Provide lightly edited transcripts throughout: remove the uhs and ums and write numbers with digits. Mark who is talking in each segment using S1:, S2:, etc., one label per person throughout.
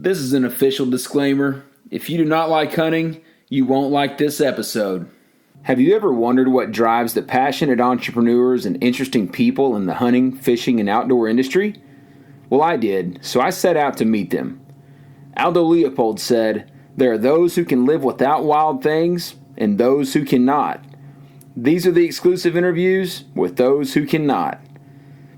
S1: This is an official disclaimer. If you do not like hunting, you won't like this episode. Have you ever wondered what drives the passionate entrepreneurs and interesting people in the hunting, fishing, and outdoor industry? Well, I did, so I set out to meet them. Aldo Leopold said, "There are those who can live without wild things and those who cannot. These are the exclusive interviews with those who cannot."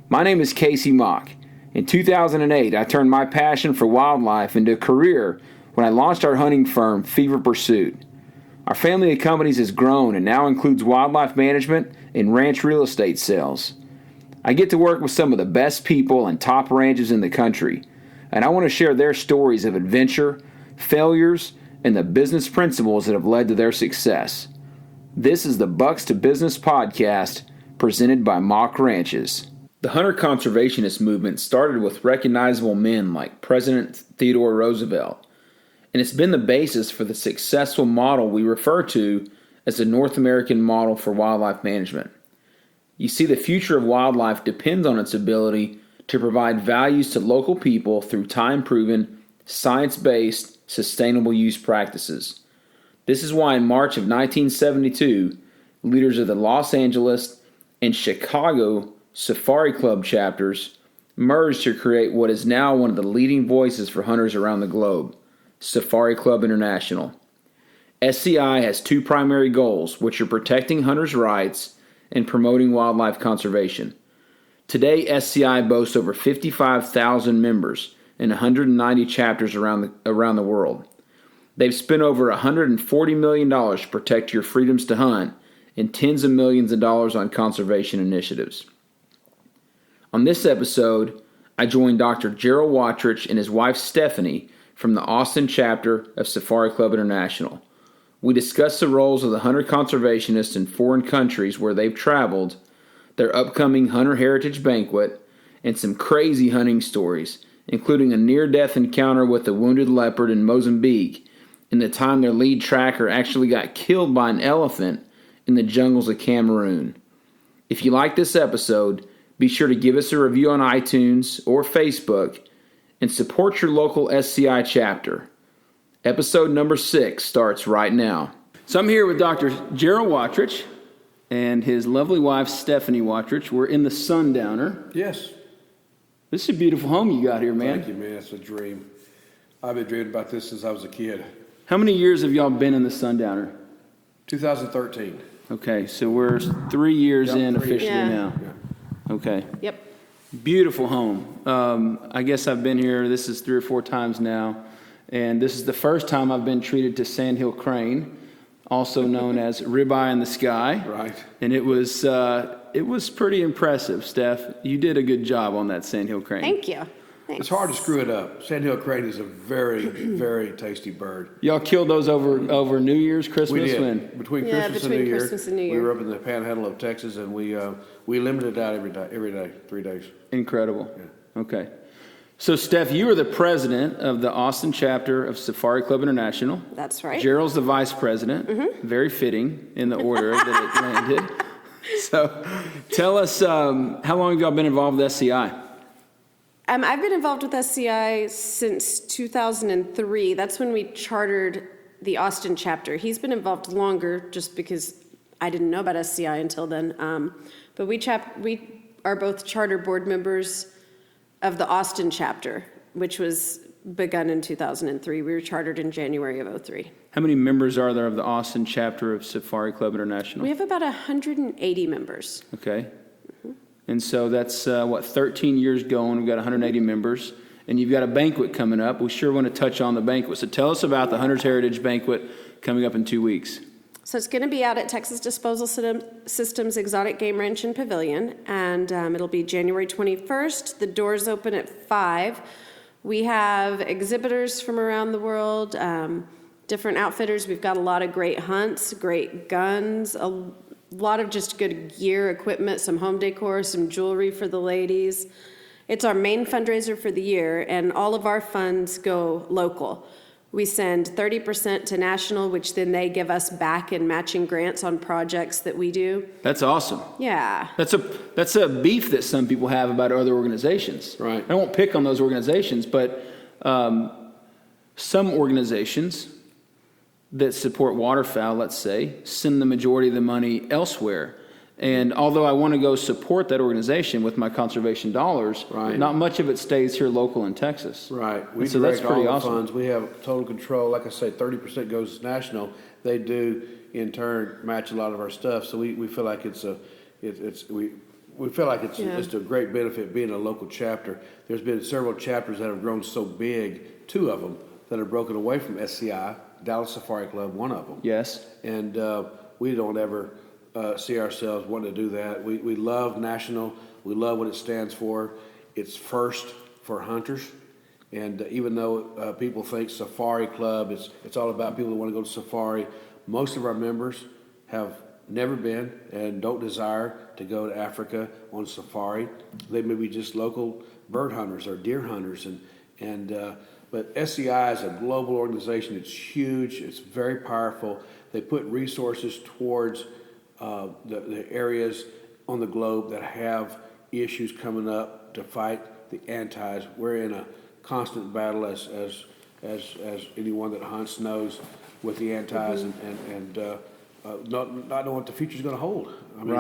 S1: My name is Kasey Mock. In 2008, I turned my passion for wildlife into a career when I launched our hunting firm, Fever Pursuit. Our family of companies has grown and now includes wildlife management and ranch real estate sales. I get to work with some of the best people and top ranches in the country, and I want to share their stories of adventure, failures, and the business principles that have led to their success. This is the Bucks to Business podcast presented by Mock Ranches. The hunter conservationist movement started with recognizable men like President Theodore Roosevelt, and it's been the basis for the successful model we refer to as the North American model for wildlife management. You see, the future of wildlife depends on its ability to provide values to local people through time-proven, science-based, sustainable use practices. This is why in March of 1972, leaders of the Los Angeles and Chicago Safari Club chapters merged to create what is now one of the leading voices for hunters around the globe, Safari Club International. SCI has two primary goals, which are protecting hunters' rights and promoting wildlife conservation. Today, SCI boasts over 55,000 members in 190 chapters around the world. They've spent over $140 million to protect your freedoms to hunt and tens of millions of dollars on conservation initiatives. On this episode, I joined Dr. Jerel Wottrich and his wife Stephanie from the Austin chapter of Safari Club International. We discuss the roles of the hunter conservationists in foreign countries where they've traveled, their upcoming Hunter Heritage Banquet, and some crazy hunting stories, including a near-death encounter with a wounded leopard in Mozambique and the time their lead tracker actually got killed by an elephant in the jungles of Cameroon. If you like this episode, be sure to give us a review on iTunes or Facebook and support your local SCI chapter. Episode number 6 starts right now. So I'm here with Dr. Jerel Wottrich and his lovely wife, Stephanie Wottrich. We're in the Sundowner.
S2: Yes.
S1: This is a beautiful home you got here, man.
S2: Thank you, man. It's a dream. I've been dreaming about this since I was a kid.
S1: How many years have y'all been in the Sundowner?
S2: 2013.
S1: Okay, so we're 3 years in officially now.
S2: Yeah.
S1: Okay.
S3: Yep.
S1: Beautiful home. I guess I've been here, this is 3 or 4 times now, and this is the first time I've been treated to sandhill crane, also known as ribeye in the sky.
S2: Right.
S1: And it was pretty impressive, Steph. You did a good job on that sandhill crane.
S3: Thank you. Thanks.
S2: It's hard to screw it up. Sandhill crane is a very, very tasty bird.
S1: Y'all killed those over New Year's, Christmas?
S2: We did.
S1: When?
S2: Between Christmas and New Year. We were up in the panhandle of Texas, and we limited it out every day, 3 days.
S1: Incredible.
S2: Yeah.
S1: Okay. So, Steph, you are the president of the Austin chapter of Safari Club International.
S3: That's right.
S1: Jerel's the vice president. Mm-hmm. Very fitting in the order that it landed. So, tell us, how long have y'all been involved with SCI?
S3: I've been involved with SCI since 2003. That's when we chartered the Austin chapter. He's been involved longer just because I didn't know about SCI until then. But we are both charter board members of the Austin chapter, which was begun in 2003. We were chartered in January of 2003.
S1: How many members are there of the Austin chapter of Safari Club International?
S3: We have about 180 members.
S1: Okay. And so that's, 13 years going. We've got 180 members. And you've got a banquet coming up. We sure want to touch on the banquet. So tell us about the Hunter's Heritage Banquet coming up in 2 weeks.
S3: So it's going to be out at Texas Disposal Systems Exotic Game Ranch and Pavilion. And it'll be January 21st. The doors open at 5. We have exhibitors from around the world, different outfitters. We've got a lot of great hunts, great guns, a lot of just good gear, equipment, some home decor, some jewelry for the ladies. It's our main fundraiser for the year, and all of our funds go local. We send 30% to national, which then they give us back in matching grants on projects that we do.
S1: That's awesome.
S3: Yeah.
S1: That's a beef that some people have about other organizations.
S2: Right.
S1: I won't pick on those organizations, but Some organizations that support waterfowl, let's say, send the majority of the money elsewhere. And although I want to go support that organization with my conservation dollars, not much of it stays here local in Texas.
S2: Right. We
S1: so that's
S2: direct
S1: pretty
S2: all the
S1: awesome.
S2: funds. We have total control. Like I say, 30% goes national. They do, in turn, match a lot of our stuff. So we feel like it's just a great benefit being a local chapter. There's been several chapters that have grown so big, 2 of them, that have broken away from SCI, Dallas Safari Club, one of them.
S1: Yes.
S2: And we don't ever see ourselves wanting to do that. We love national. We love what it stands for. It's first for hunters. And even though people think Safari Club, it's all about people that want to go to safari, most of our members have never been and don't desire to go to Africa on safari. They may be just local bird hunters or deer hunters. But SCI is a global organization. It's huge. It's very powerful. They put resources towards the areas on the globe that have issues coming up to fight the antis. We're in a constant battle, as anyone that hunts knows, with the antis and not knowing what the future is going to hold. I mean,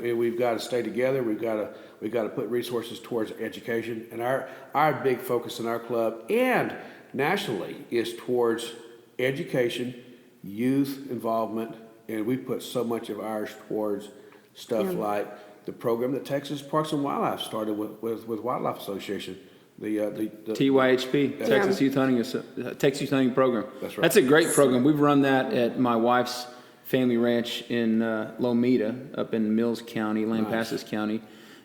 S2: and we've got to stay together. We've got to put resources towards education. And our big focus in our club and nationally is towards education, youth involvement, and we put so much of ours towards stuff like the program that Texas Parks and Wildlife started with Wildlife Association. The
S1: TYHP, Texas Youth Hunting Program.
S2: That's right.
S1: That's a great program. We've run that at my wife's family ranch in Lomita, up in Mills County, Lampasas County.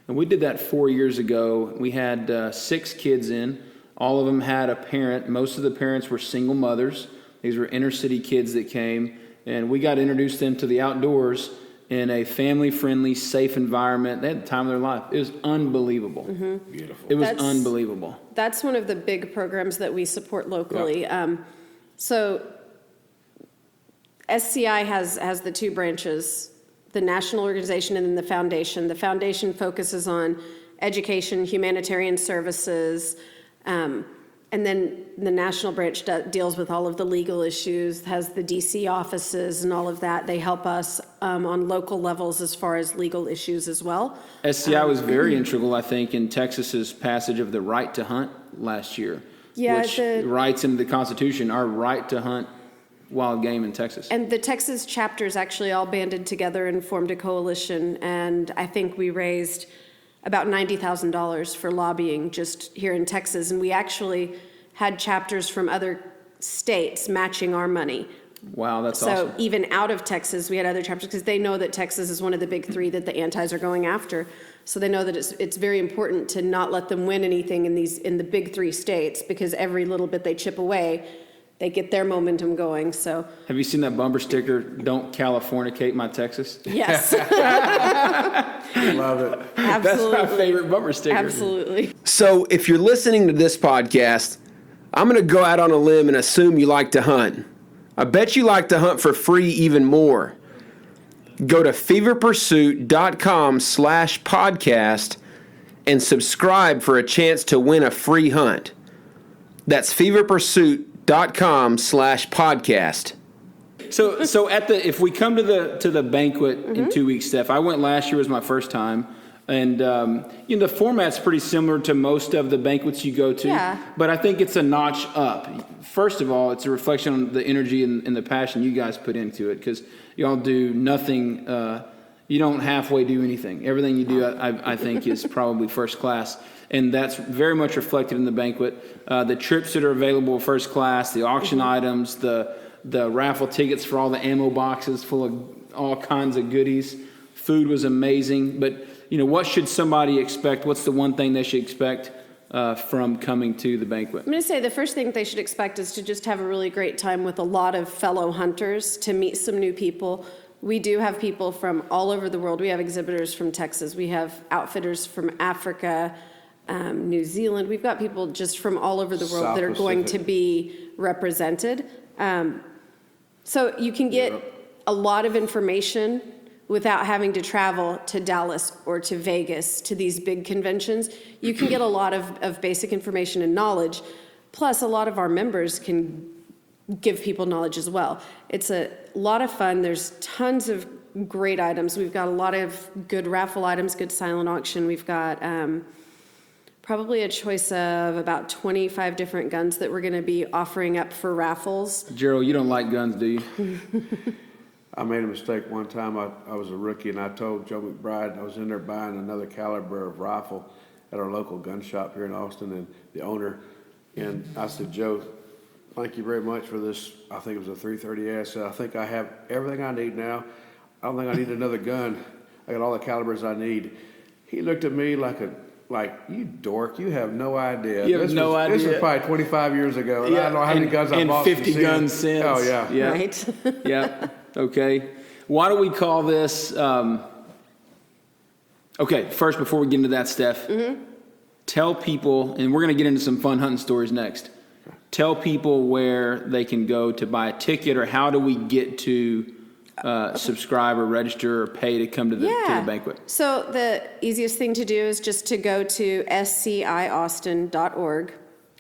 S1: And we did that 4 years ago. We had 6 kids in. All of them had a parent. Most of the parents were single mothers. These were inner city kids that came. And we got to introduce them to the outdoors in a family-friendly, safe environment. They had the time of their life. It was unbelievable.
S3: Mm-hmm.
S2: Beautiful.
S1: It was unbelievable.
S3: That's one of the big programs that we support locally. Yep. So SCI has the 2 branches, the national organization and then the foundation. The foundation focuses on education, humanitarian services, and then the national branch deals with all of the legal issues, has the DC offices and all of that. They help us on local levels as far as legal issues as well.
S1: SCI was very integral, I think, in Texas's passage of the right to hunt last year, which writes into the Constitution our right to hunt wild game in Texas.
S3: And the Texas chapters actually all banded together and formed a coalition, and I think we raised about $90,000 for lobbying just here in Texas. And we actually had chapters from other states matching our money.
S1: Wow, that's awesome.
S3: So even out of Texas, we had other chapters because they know that Texas is one of the big 3 that the antis are going after. So they know that it's very important to not let them win anything in the big 3 states, because every little bit they chip away, they get their momentum going. So
S1: have you seen that bumper sticker, "Don't Californicate my Texas"?
S3: Yes.
S2: Love it.
S3: Absolutely.
S1: That's my favorite bumper sticker.
S3: Absolutely.
S4: So if you're listening to this podcast, I'm going to go out on a limb and assume you like to hunt. I bet you like to hunt for free even more. Go to feverpursuit.com/podcast and subscribe for a chance to win a free hunt. That's feverpursuit.com/podcast.
S1: So if we come to the banquet in 2 weeks, Steph, I went last year, was my first time, and the format's pretty similar to most of the banquets you go to.
S3: Yeah.
S1: But I think it's a notch up. First of all, it's a reflection on the energy and the passion you guys put into it, because y'all do nothing. You don't halfway do anything. Everything you do, I think, is probably first class. And that's very much reflected in the banquet. The trips that are available first class, the auction items, the raffle tickets for all the ammo boxes full of all kinds of goodies. Food was amazing. But, what should somebody expect? What's the one thing they should expect from coming to the banquet?
S3: I'm going to say the first thing they should expect is to just have a really great time with a lot of fellow hunters, to meet some new people. We do have people from all over the world. We have exhibitors from Texas. We have outfitters from Africa, New Zealand. We've got people just from all over the world
S2: South
S3: that are going to
S2: Pacific.
S3: be represented. So you can get a lot of information without having to travel to Dallas or to Vegas, to these big conventions. You can get a lot of basic information and knowledge. plus, a lot of our members can give people knowledge as well. It's a lot of fun. There's tons of great items. We've got a lot of good raffle items, good silent auction. We've got probably a choice of about 25 different guns that we're going to be offering up for raffles.
S1: Jerel, you don't like guns, do you?
S2: I made a mistake one time. I was a rookie, and I told Joe McBride I was in there buying another caliber of rifle at our local gun shop here in Austin, and the owner, and I said, Joe, thank you very much for this. I think it was a 330S. I said, I think I have everything I need now. I don't think I need another gun. I got all the calibers I need. He looked at me like, you dork, you have no idea.
S1: You have no idea.
S2: This was probably 25 years ago, and I don't know how many guns I bought.
S1: And 50 guns since.
S2: Oh, yeah.
S1: Yeah.
S3: Right?
S1: Yeah. Okay. Why do we call this? Okay, first, before we get into that, Steph, tell people, and we're going to get into some fun hunting stories next. Tell people where they can go to buy a ticket, or how do we get to subscribe or register or pay to come to the banquet?
S3: So the easiest thing to do is just to go to sciaustin.org,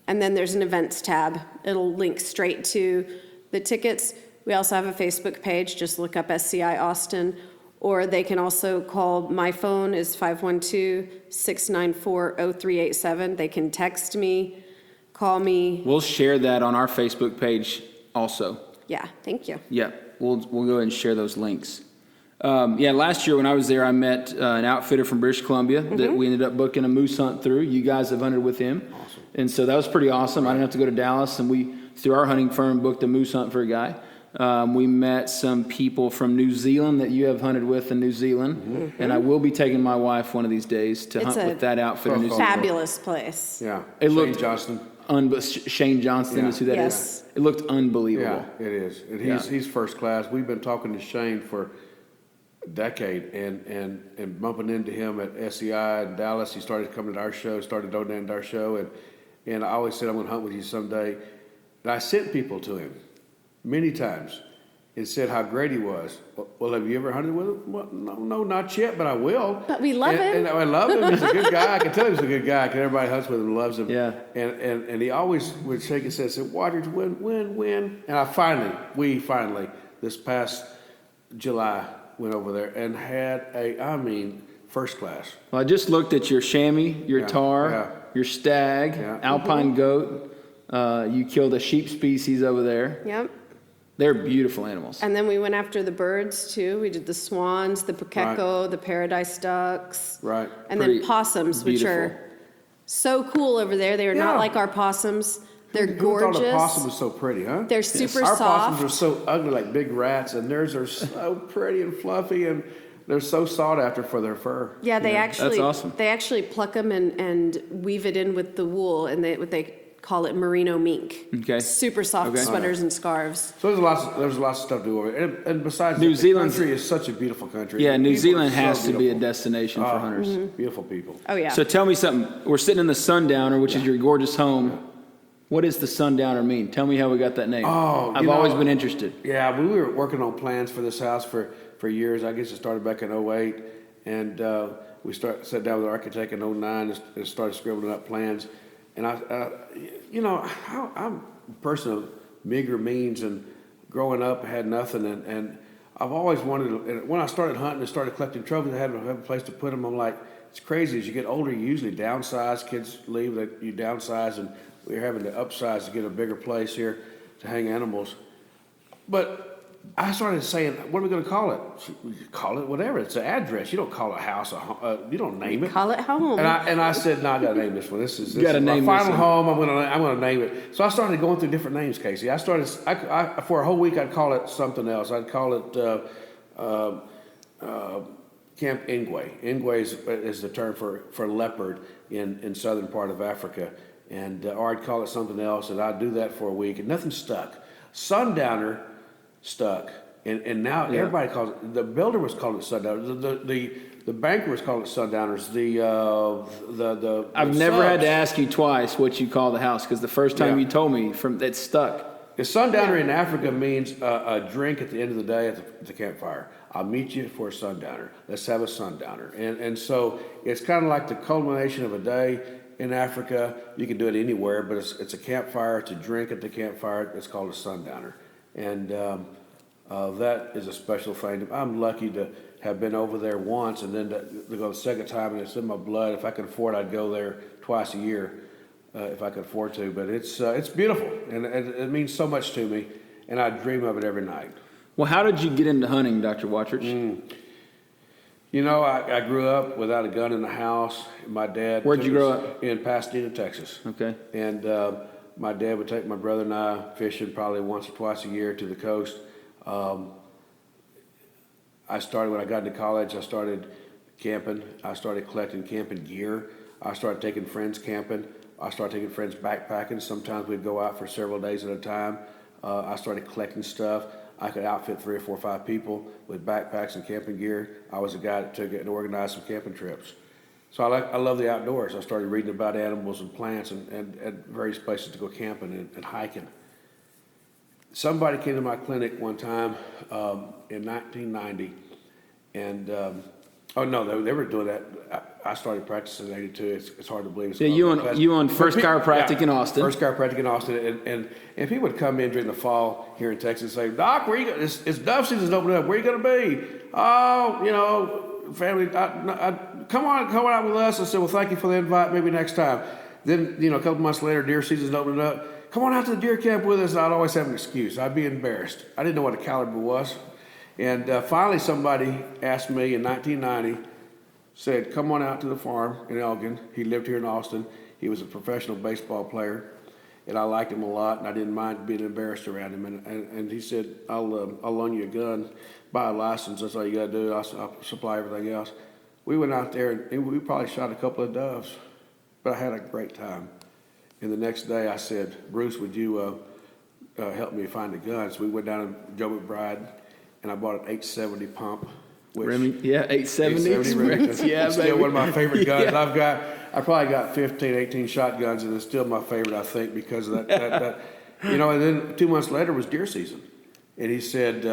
S3: and then there's an events tab. It'll link straight to the tickets. We also have a Facebook page. Just look up SCI Austin, or they can also call. My phone is 512-694-0387. They can text me, call me.
S1: We'll share that on our Facebook page also.
S3: Yeah, thank you.
S1: Yeah, we'll go ahead and share those links. Last year when I was there, I met an outfitter from British Columbia that we ended up booking a moose hunt through. You guys have hunted with him.
S2: Awesome.
S1: And so that was pretty awesome. I didn't have to go to Dallas, and we, through our hunting firm, booked a moose hunt for a guy. We met some people from New Zealand that you have hunted with in New Zealand, and I will be taking my wife one of these days to hunt with that outfit in New Zealand.
S3: Fabulous place.
S2: Yeah.
S1: It
S2: Shane
S1: looked
S2: Johnston.
S1: Shane Johnston is who that is.
S3: Yes.
S1: It looked unbelievable.
S2: Yeah, it is. And he's first class. We've been talking to Shane for a decade and bumping into him at SEI in Dallas. He started coming to our show, started donating to our show, and I always said, I'm going to hunt with you someday. And I sent people to him many times and said how great he was. Well, have you ever hunted with him? Well, no, not yet, but I will.
S3: But we love him.
S2: And I love him. He's a good guy. I can tell he's a good guy because everybody hunts with him and loves him.
S1: Yeah.
S2: And he always would shake his head and say, Wottrich, win. And we finally, this past July, went over there and had first class.
S1: Well, I just looked at your chamois, your tar, your stag, alpine goat. You killed a sheep species over there.
S3: Yep.
S1: They're beautiful animals.
S3: And then we went after the birds too. We did the swans, the pukeko, the paradise ducks.
S2: Right.
S3: And then possums, which are so cool over there. They are not like our possums. They're gorgeous.
S2: Who thought a possum was so pretty, huh?
S3: They're super
S2: Our
S3: soft.
S2: possums are so ugly like big rats, and theirs are so pretty and fluffy, and they're so sought after for their fur.
S3: Yeah,
S1: That's awesome.
S3: They actually pluck them and weave it in with the wool, and what they call it merino mink.
S1: Okay.
S3: Super soft sweaters and scarves.
S2: So there's lots of stuff to do over there. And besides,
S1: New
S2: the
S1: Zealand's-
S2: country is such a beautiful country.
S1: Yeah,
S2: The
S1: New
S2: people
S1: Zealand
S2: are so
S1: has to be a
S2: beautiful.
S1: destination for hunters.
S2: Beautiful people.
S3: Oh yeah.
S1: So tell me something. We're sitting in the Sundowner, which is your gorgeous home. What does the Sundowner mean? Tell me how we got that name.
S2: Oh,
S1: I've always been interested.
S2: Yeah, we were working on plans for this house for years. I guess it started back in 2008, and we sat down with the architect in 2009 and started scribbling up plans. And I'm a person of meager means, and growing up I had nothing, and I've always wanted to, and when I started hunting and started collecting trophies, I had to have a place to put them. I'm like, it's crazy. As you get older, you usually downsize. Kids leave, you downsize, and we're having to upsize to get a bigger place here to hang animals. But I started saying, what are we going to call it? We call it whatever. It's an address. You don't call a house you don't name it.
S3: Call it home.
S2: And I said, no, I got to name this one. This is
S1: gotta
S2: my
S1: name
S2: final
S1: this
S2: home. I'm going to name it. So I started going through different names, Kasey. I for a whole week I'd call it something else. I'd call it Camp Ingwe. Ingwe is the term for leopard in southern part of Africa, or I'd call it something else, and I'd do that for a week, and nothing stuck. Sundowner stuck, and now everybody calls it. The builder was calling it Sundowner. The banker was calling it Sundowners.
S1: I've never had to ask you twice what you call the house, because the first time you told me, it stuck.
S2: The Sundowner in Africa means a drink at the end of the day at the campfire. I'll meet you for a sundowner. Let's have a sundowner. And so it's kind of like the culmination of a day, in Africa. You can do it anywhere, but it's a campfire to drink at the campfire. It's called a sundowner. And that is a special thing. I'm lucky to have been over there once and then to go the second time, and it's in my blood. If I could afford, I'd go there twice a year if I could afford to. But it's beautiful, and it means so much to me, and I dream of it every night.
S1: Well, how did you get into hunting, Dr. Wottrich?
S2: You know, I grew up without a gun in the house. My dad.
S1: Where'd you grow up?
S2: In Pasadena, Texas.
S1: Okay.
S2: And my dad would take my brother and I fishing probably once or twice a year to the coast. I started when I got into college. I started camping. I started collecting camping gear. I started taking friends camping. I started taking friends backpacking. Sometimes we'd go out for several days at a time. I started collecting stuff. I could outfit 3 or 4 or 5 people with backpacks and camping gear. I was a guy that took it and organized some camping trips. So I love the outdoors. I started reading about animals and plants and various places to go camping and hiking. Somebody came to my clinic one time in 1990, and oh no, they were doing that. I started practicing in '82. It's hard to believe.
S1: Yeah, you on First Chiropractic in Austin.
S2: First Chiropractic in Austin, and people would come in during the fall here in Texas and say, "Doc, where you going? It's dove season's opening up. Where you going to be?" "Oh, you know, family, come on out with us." I said, "Well, thank you for the invite. Maybe next time." Then, you know, a couple months later, deer season's opening up. "Come on out to the deer camp with us." I'd always have an excuse. I'd be embarrassed. I didn't know what a caliber was. And finally, somebody asked me in 1990, said, "Come on out to the farm in Elgin." He lived here in Austin. He was a professional baseball player, and I liked him a lot, and I didn't mind being embarrassed around him. And he said, I'll loan you a gun, buy a license. That's all you got to do. I'll supply everything else." We went out there, and we probably shot a couple of doves, but I had a great time. And the next day I said, "Bruce, would you help me find a gun?" So we went down to Joe McBride, and I bought an 870 pump.
S1: Yeah, 870.
S2: Yeah, it's still one of my favorite guns. Yeah. I probably got 15, 18 shotguns, and it's still my favorite, I think, because of that. You know, and then 2 months later was deer season. And he said,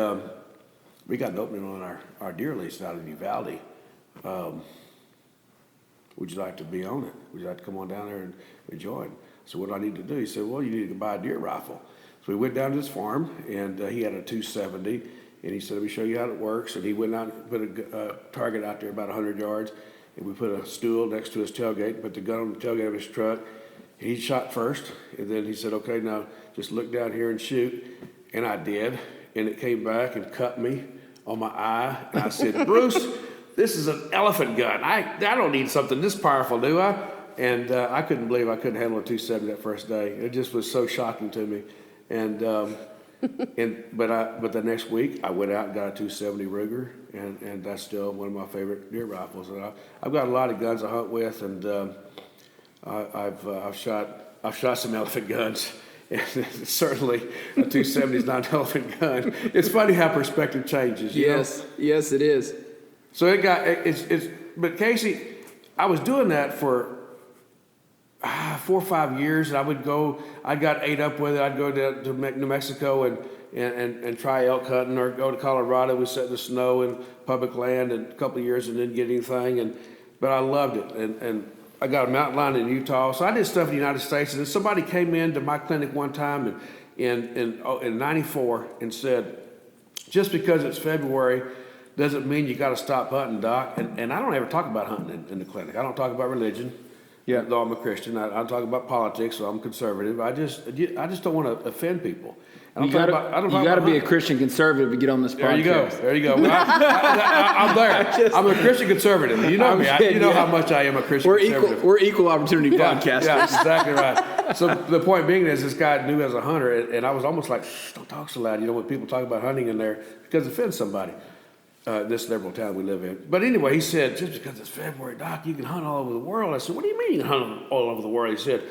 S2: "We got an opening on our deer lease out in Uvalde. Would you like to be on it? Would you like to come on down there and join?" So what do I need to do? He said, "Well, you need to buy a deer rifle." So we went down to his farm, and he had a 270, and he said, "Let me show you how it works." And he went out and put a target out there about 100 yards, and we put a stool next to his tailgate, put the gun on the tailgate of his truck. He shot first, and then he said, "Okay, now just look down here and shoot." And I did, and it came back and cut me on my eye. And I said, "Bruce, this is an elephant gun. I don't need something this powerful, do I?" And I couldn't believe I couldn't handle a 270 that first day. It just was so shocking to me. And but the next week I went out and got a 270 Ruger, and that's still one of my favorite deer rifles. And I've got a lot of guns I hunt with, and I've shot some elephant guns. And certainly a 270 is not an elephant gun. It's funny how perspective changes.
S1: Yes, it is.
S2: So but Kasey, I was doing that for 4 or 5 years, and I got ate up with it. I'd go to New Mexico and try elk hunting, or go to Colorado. We sat in the snow in public land in a couple of years and didn't get anything, but I loved it. And I got a mountain lion in Utah. So I did stuff in the United States, and then somebody came into my clinic one time in 94 and said, "Just because it's February doesn't mean you got to stop hunting, Doc." And I don't ever talk about hunting in the clinic. I don't talk about religion. Yeah, though I'm a Christian, I talk about politics, so I'm conservative. I just don't want to offend people.
S1: You got to be a Christian conservative to get on this podcast.
S2: There you go. Well, I'm there. I'm a Christian conservative. You know me. You know how much I am a Christian conservative.
S1: We're equal opportunity podcasters.
S2: Yeah, that's exactly right. So the point being is, this guy knew as a hunter, and I was almost like, "Shh, don't talk so loud." You know, when people talk about hunting in there, because it offends somebody. This liberal town we live in. But anyway, he said, "Just because it's February, Doc, you can hunt all over the world." I said, "What do you mean you can hunt all over the world?" He said,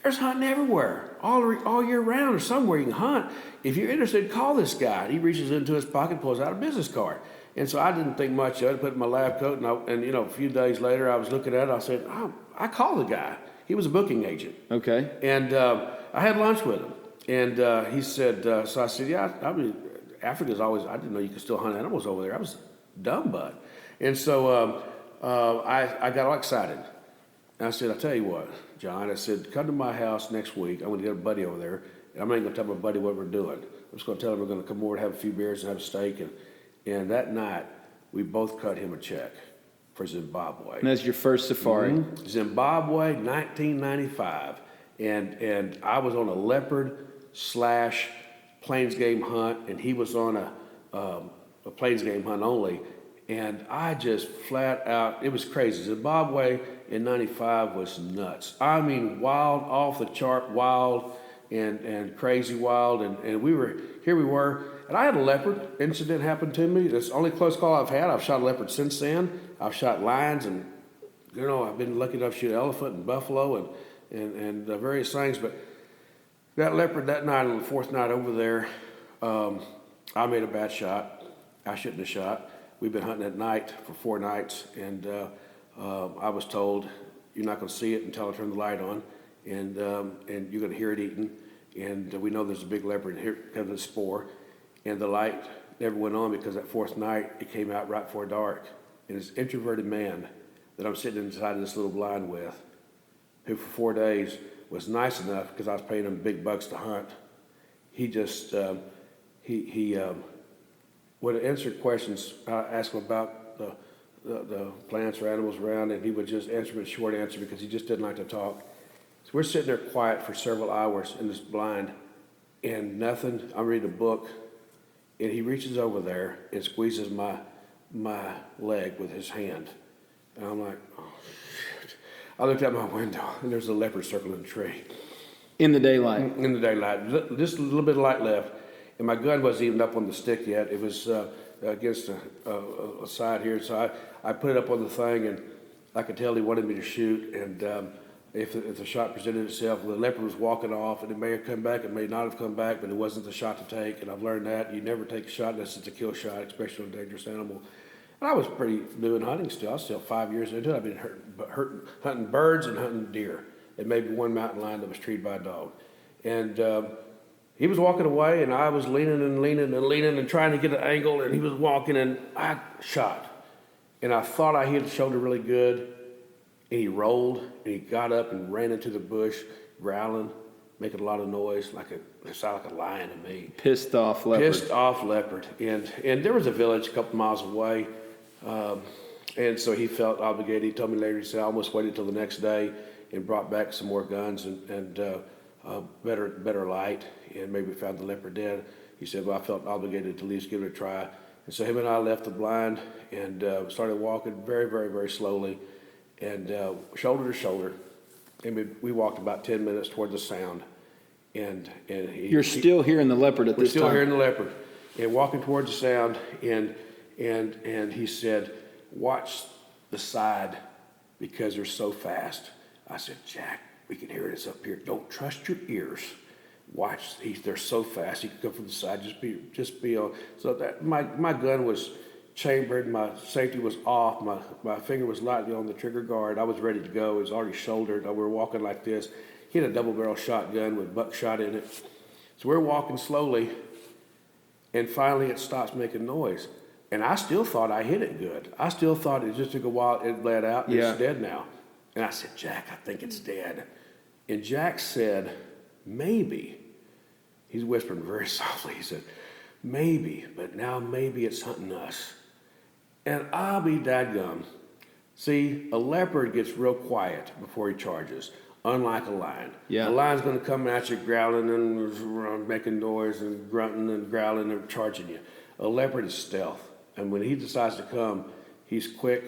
S2: "There's hunting everywhere, all year round, or somewhere you can hunt. If you're interested, call this guy." And he reaches into his pocket, pulls out a business card. And so I didn't think much of it, put it in my lab coat, and you know, a few days later, I was looking at it, I said, I called the guy. He was a booking agent.
S1: Okay.
S2: And I had lunch with him. And he said, so I said, "Yeah, I mean, Africa's always, I didn't know you could still hunt animals over there. I was dumb bud." And so I got all excited. And I said, I'll tell you what, John. I said, come to my house next week. I'm going to get a buddy over there. And I'm not going to tell my buddy what we're doing. I'm just going to tell him we're going to come over and have a few beers and have a steak. And that night, we both cut him a check for Zimbabwe.
S1: And that's your first safari.
S2: Mm-hmm. Zimbabwe, 1995. And I was on a leopard / plains game hunt, and he was on a plains game hunt only. And I just flat out, it was crazy. Zimbabwe in 95 was nuts. I mean, wild, off the chart wild, and crazy wild. And here we were. And I had a leopard incident happen to me. That's the only close call I've had. I've shot a leopard since then. I've shot lions, and I've been lucky enough to shoot elephant and buffalo and various things. But that leopard that night, on the fourth night over there, I made a bad shot. I shouldn't have shot. We've been hunting at night for 4 nights, and I was told, you're not going to see it until I turn the light on, and you're going to hear it eating, and we know there's a big leopard, and here comes the spoor, and the light never went on because that fourth night, it came out right before dark, and this introverted man that I'm sitting inside of this little blind with, who for 4 days was nice enough because I was paying him big bucks to hunt, he just, he would answer questions. I asked him about the plants or animals around, and he would just answer with a short answer because he just didn't like to talk. So we're sitting there quiet for several hours in this blind, and nothing. I'm reading a book, and he reaches over there and squeezes my leg with his hand. And I'm like, oh, shit. I looked out my window, and there's a leopard circling the tree.
S1: In the daylight.
S2: In the daylight. Just a little bit of light left. And my gun wasn't even up on the stick yet. It was against a side here. So I put it up on the thing, and I could tell he wanted me to shoot. And if the shot presented itself, the leopard was walking off, and it may have come back, it may not have come back, but it wasn't the shot to take. And I've learned that. You never take a shot unless it's a kill shot, especially on a dangerous animal. And I was pretty new in hunting still. I was still 5 years into it. I've been hunting birds and hunting deer. And maybe one mountain lion that was treated by a dog. And he was walking away, and I was leaning and trying to get an angle, and he was walking, and I shot. And I thought I hit the shoulder really good, and he rolled, and he got up and ran into the bush, growling, making a lot of noise, it sounded like a lion to me.
S1: Pissed off leopard.
S2: Pissed off leopard. And there was a village a couple miles away, and so he felt obligated. He told me later, he said, I almost waited till the next day and brought back some more guns and better light, and maybe found the leopard dead. He said, well, I felt obligated to at least give it a try. And so him and I left the blind and started walking very, very, very slowly, and shoulder to shoulder. And we walked about 10 minutes toward the sound. And
S1: You're still hearing the leopard at this time.
S2: We're still hearing the leopard. And walking towards the sound, and he said, watch the side because they're so fast. I said, Jack, we can hear it. It's up here. Don't trust your ears. Watch. They're so fast. He can come from the side. Just be on. So that my gun was chambered. My safety was off. My finger was lightly on the trigger guard. I was ready to go. It was already shouldered. We were walking like this. He had a double barrel shotgun with buckshot in it. So we're walking slowly, and finally it stops making noise. And I still thought I hit it good. I still thought it just took a while. It bled out. And It's dead now. And I said, Jack, I think it's dead. And Jack said, maybe. He's whispering very softly. He said, maybe, but now maybe it's hunting us. And I'll be dadgum. See, a leopard gets real quiet before he charges, unlike a lion.
S1: Yeah.
S2: A lion's going to come at you growling and making noise and grunting and growling and charging you. A leopard is stealth. And when he decides to come, he's quick,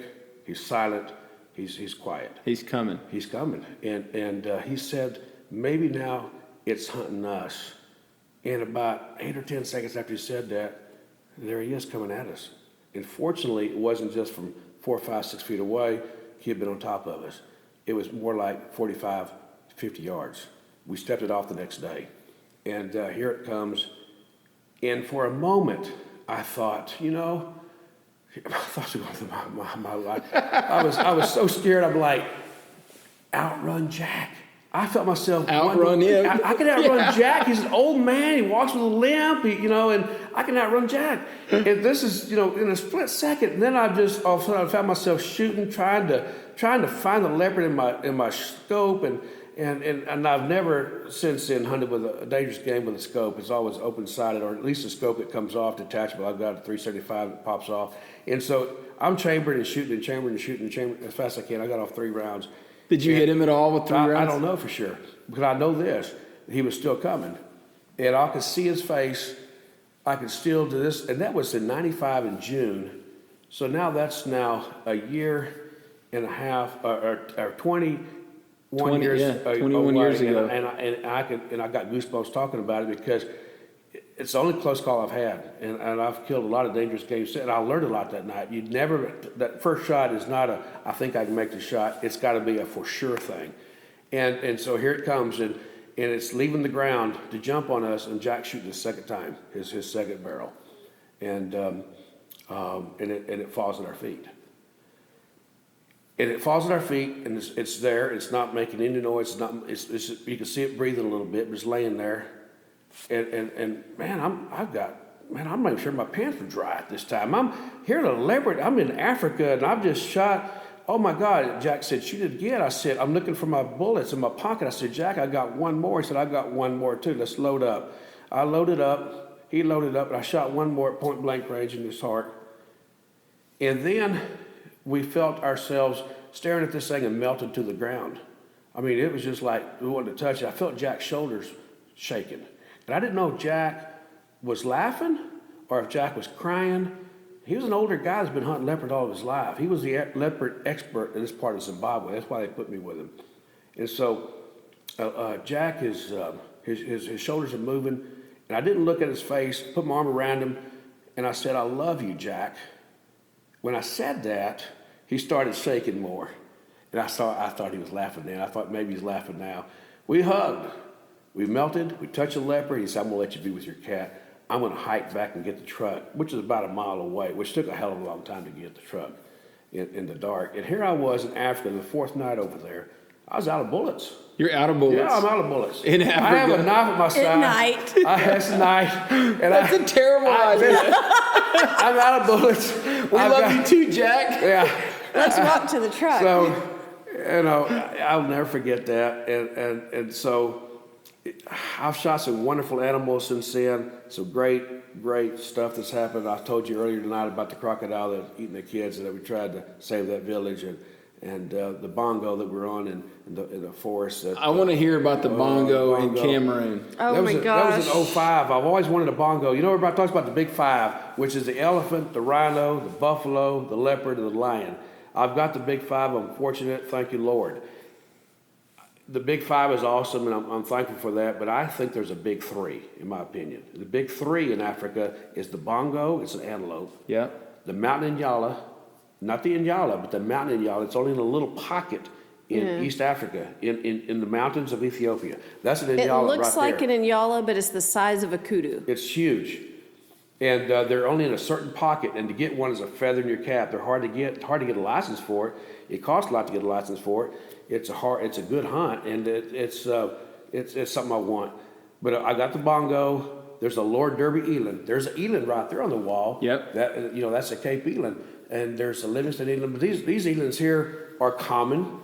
S2: he's silent, he's quiet.
S1: He's coming.
S2: He's coming. And he said, maybe now it's hunting us. And about 8 or 10 seconds after he said that, there he is coming at us. And fortunately, it wasn't just from 4, 5, 6 feet away. He had been on top of us. It was more like 45, 50 yards. We stepped it off the next day. And here it comes. And for a moment, I thought, I thought it was going through my life. I was so scared. I'm like, outrun Jack. I felt myself
S4: Outrun him.
S2: I could outrun Jack. He's an old man. He walks with a limp, and I can outrun Jack. And this is, in a split second. And then all of a sudden, I found myself shooting, trying to find the leopard in my scope, and I've never since then hunted with a dangerous game with a scope. It's always open-sided, or at least a scope that comes off detachable. I've got a 375 that pops off, and so I'm chambering and shooting and chambering and shooting and chambering as fast as I can. I got off 3 rounds.
S4: Did you hit him at all with 3 rounds?
S2: I don't know for sure, because I know this. He was still coming. And I could see his face. I could still do this. And that was in 95 in June. So that's a year and a half, or 21 years,
S4: 21 years ago.
S2: And I got goosebumps talking about it, because it's the only close call I've had, and I've killed a lot of dangerous game, and I learned a lot that night. That first shot is not I think I can make the shot. It's got to be a for sure thing, and so here it comes, and it's leaving the ground to jump on us, and Jack shooting the second time, his second barrel, and it falls at our feet. And it falls at our feet, and it's there. It's not making any noise. You can see it breathing a little bit, but it's laying there. And man, I'm not even sure my pants were dry at this time. I'm here at a leopard. I'm in Africa, and I've just shot. Oh my God! Jack said, "Shoot it again." I said, "I'm looking for my bullets in my pocket." I said, "Jack, I got one more." He said, "I got one more too. Let's load up." I loaded up. He loaded up, and I shot one more at point blank range in his heart. And then we felt ourselves staring at this thing and melted to the ground. I mean, it was just like we wanted to touch it. I felt Jack's shoulders shaking. And I didn't know if Jack was laughing or if Jack was crying. He was an older guy that's been hunting leopard all of his life. He was the leopard expert in this part of Zimbabwe. That's why they put me with him. And so Jack, his shoulders are moving, and I didn't look at his face, put my arm around him, and I said, "I love you, Jack." When I said that, he started shaking more. And I thought he was laughing then. I thought maybe he's laughing now. We hugged. We melted. We touched the leopard. He said, "I'm going to let you be with your cat. I'm going to hike back and get the truck," which is about a mile away, which took a hell of a long time to get the truck in the dark. And here I was in Africa, the 4th night over there. I was out of bullets.
S4: You're out of bullets?
S2: Yeah, I'm out of bullets.
S4: In Africa?
S2: I have a knife at my side.
S3: At night.
S2: It's night. And
S4: That's a terrible idea.
S2: I'm out of bullets.
S4: We love you too, Jack.
S2: Yeah.
S3: Let's walk to the truck.
S2: So, I'll never forget that. And so I've shot some wonderful animals since then, some great stuff that's happened. I told you earlier tonight about the crocodile that's eating the kids, and that we tried to save that village, and the bongo that we're on in the forest.
S4: I want to hear about the bongo in Cameroon.
S3: Oh my gosh.
S2: That was in 2005. I've always wanted a bongo. Everybody talks about the big 5, which is the elephant, the rhino, the buffalo, the leopard, and the lion. I've got the big 5. I'm fortunate. Thank you, Lord. The big 5 is awesome, and I'm thankful for that, but I think there's a big 3, in my opinion. The big 3 in Africa is the bongo. It's an antelope.
S4: Yeah.
S2: The mountain inyala, not the inyala, but the mountain inyala. It's only in a little pocket in East Africa, in the mountains of Ethiopia. That's an inyala right there.
S3: It looks like an inyala, but it's the size of a kudu.
S2: It's huge. And they're only in a certain pocket, and to get one is a feather in your cap. They're hard to get a license for it. It costs a lot to get a license for it. It's a good hunt, and it's something I want. But I got the bongo. There's a Lord Derby eland. There's an eland right there on the wall.
S4: Yep.
S2: That's a Cape eland, and there's a Livingston eland. But these elands here are common.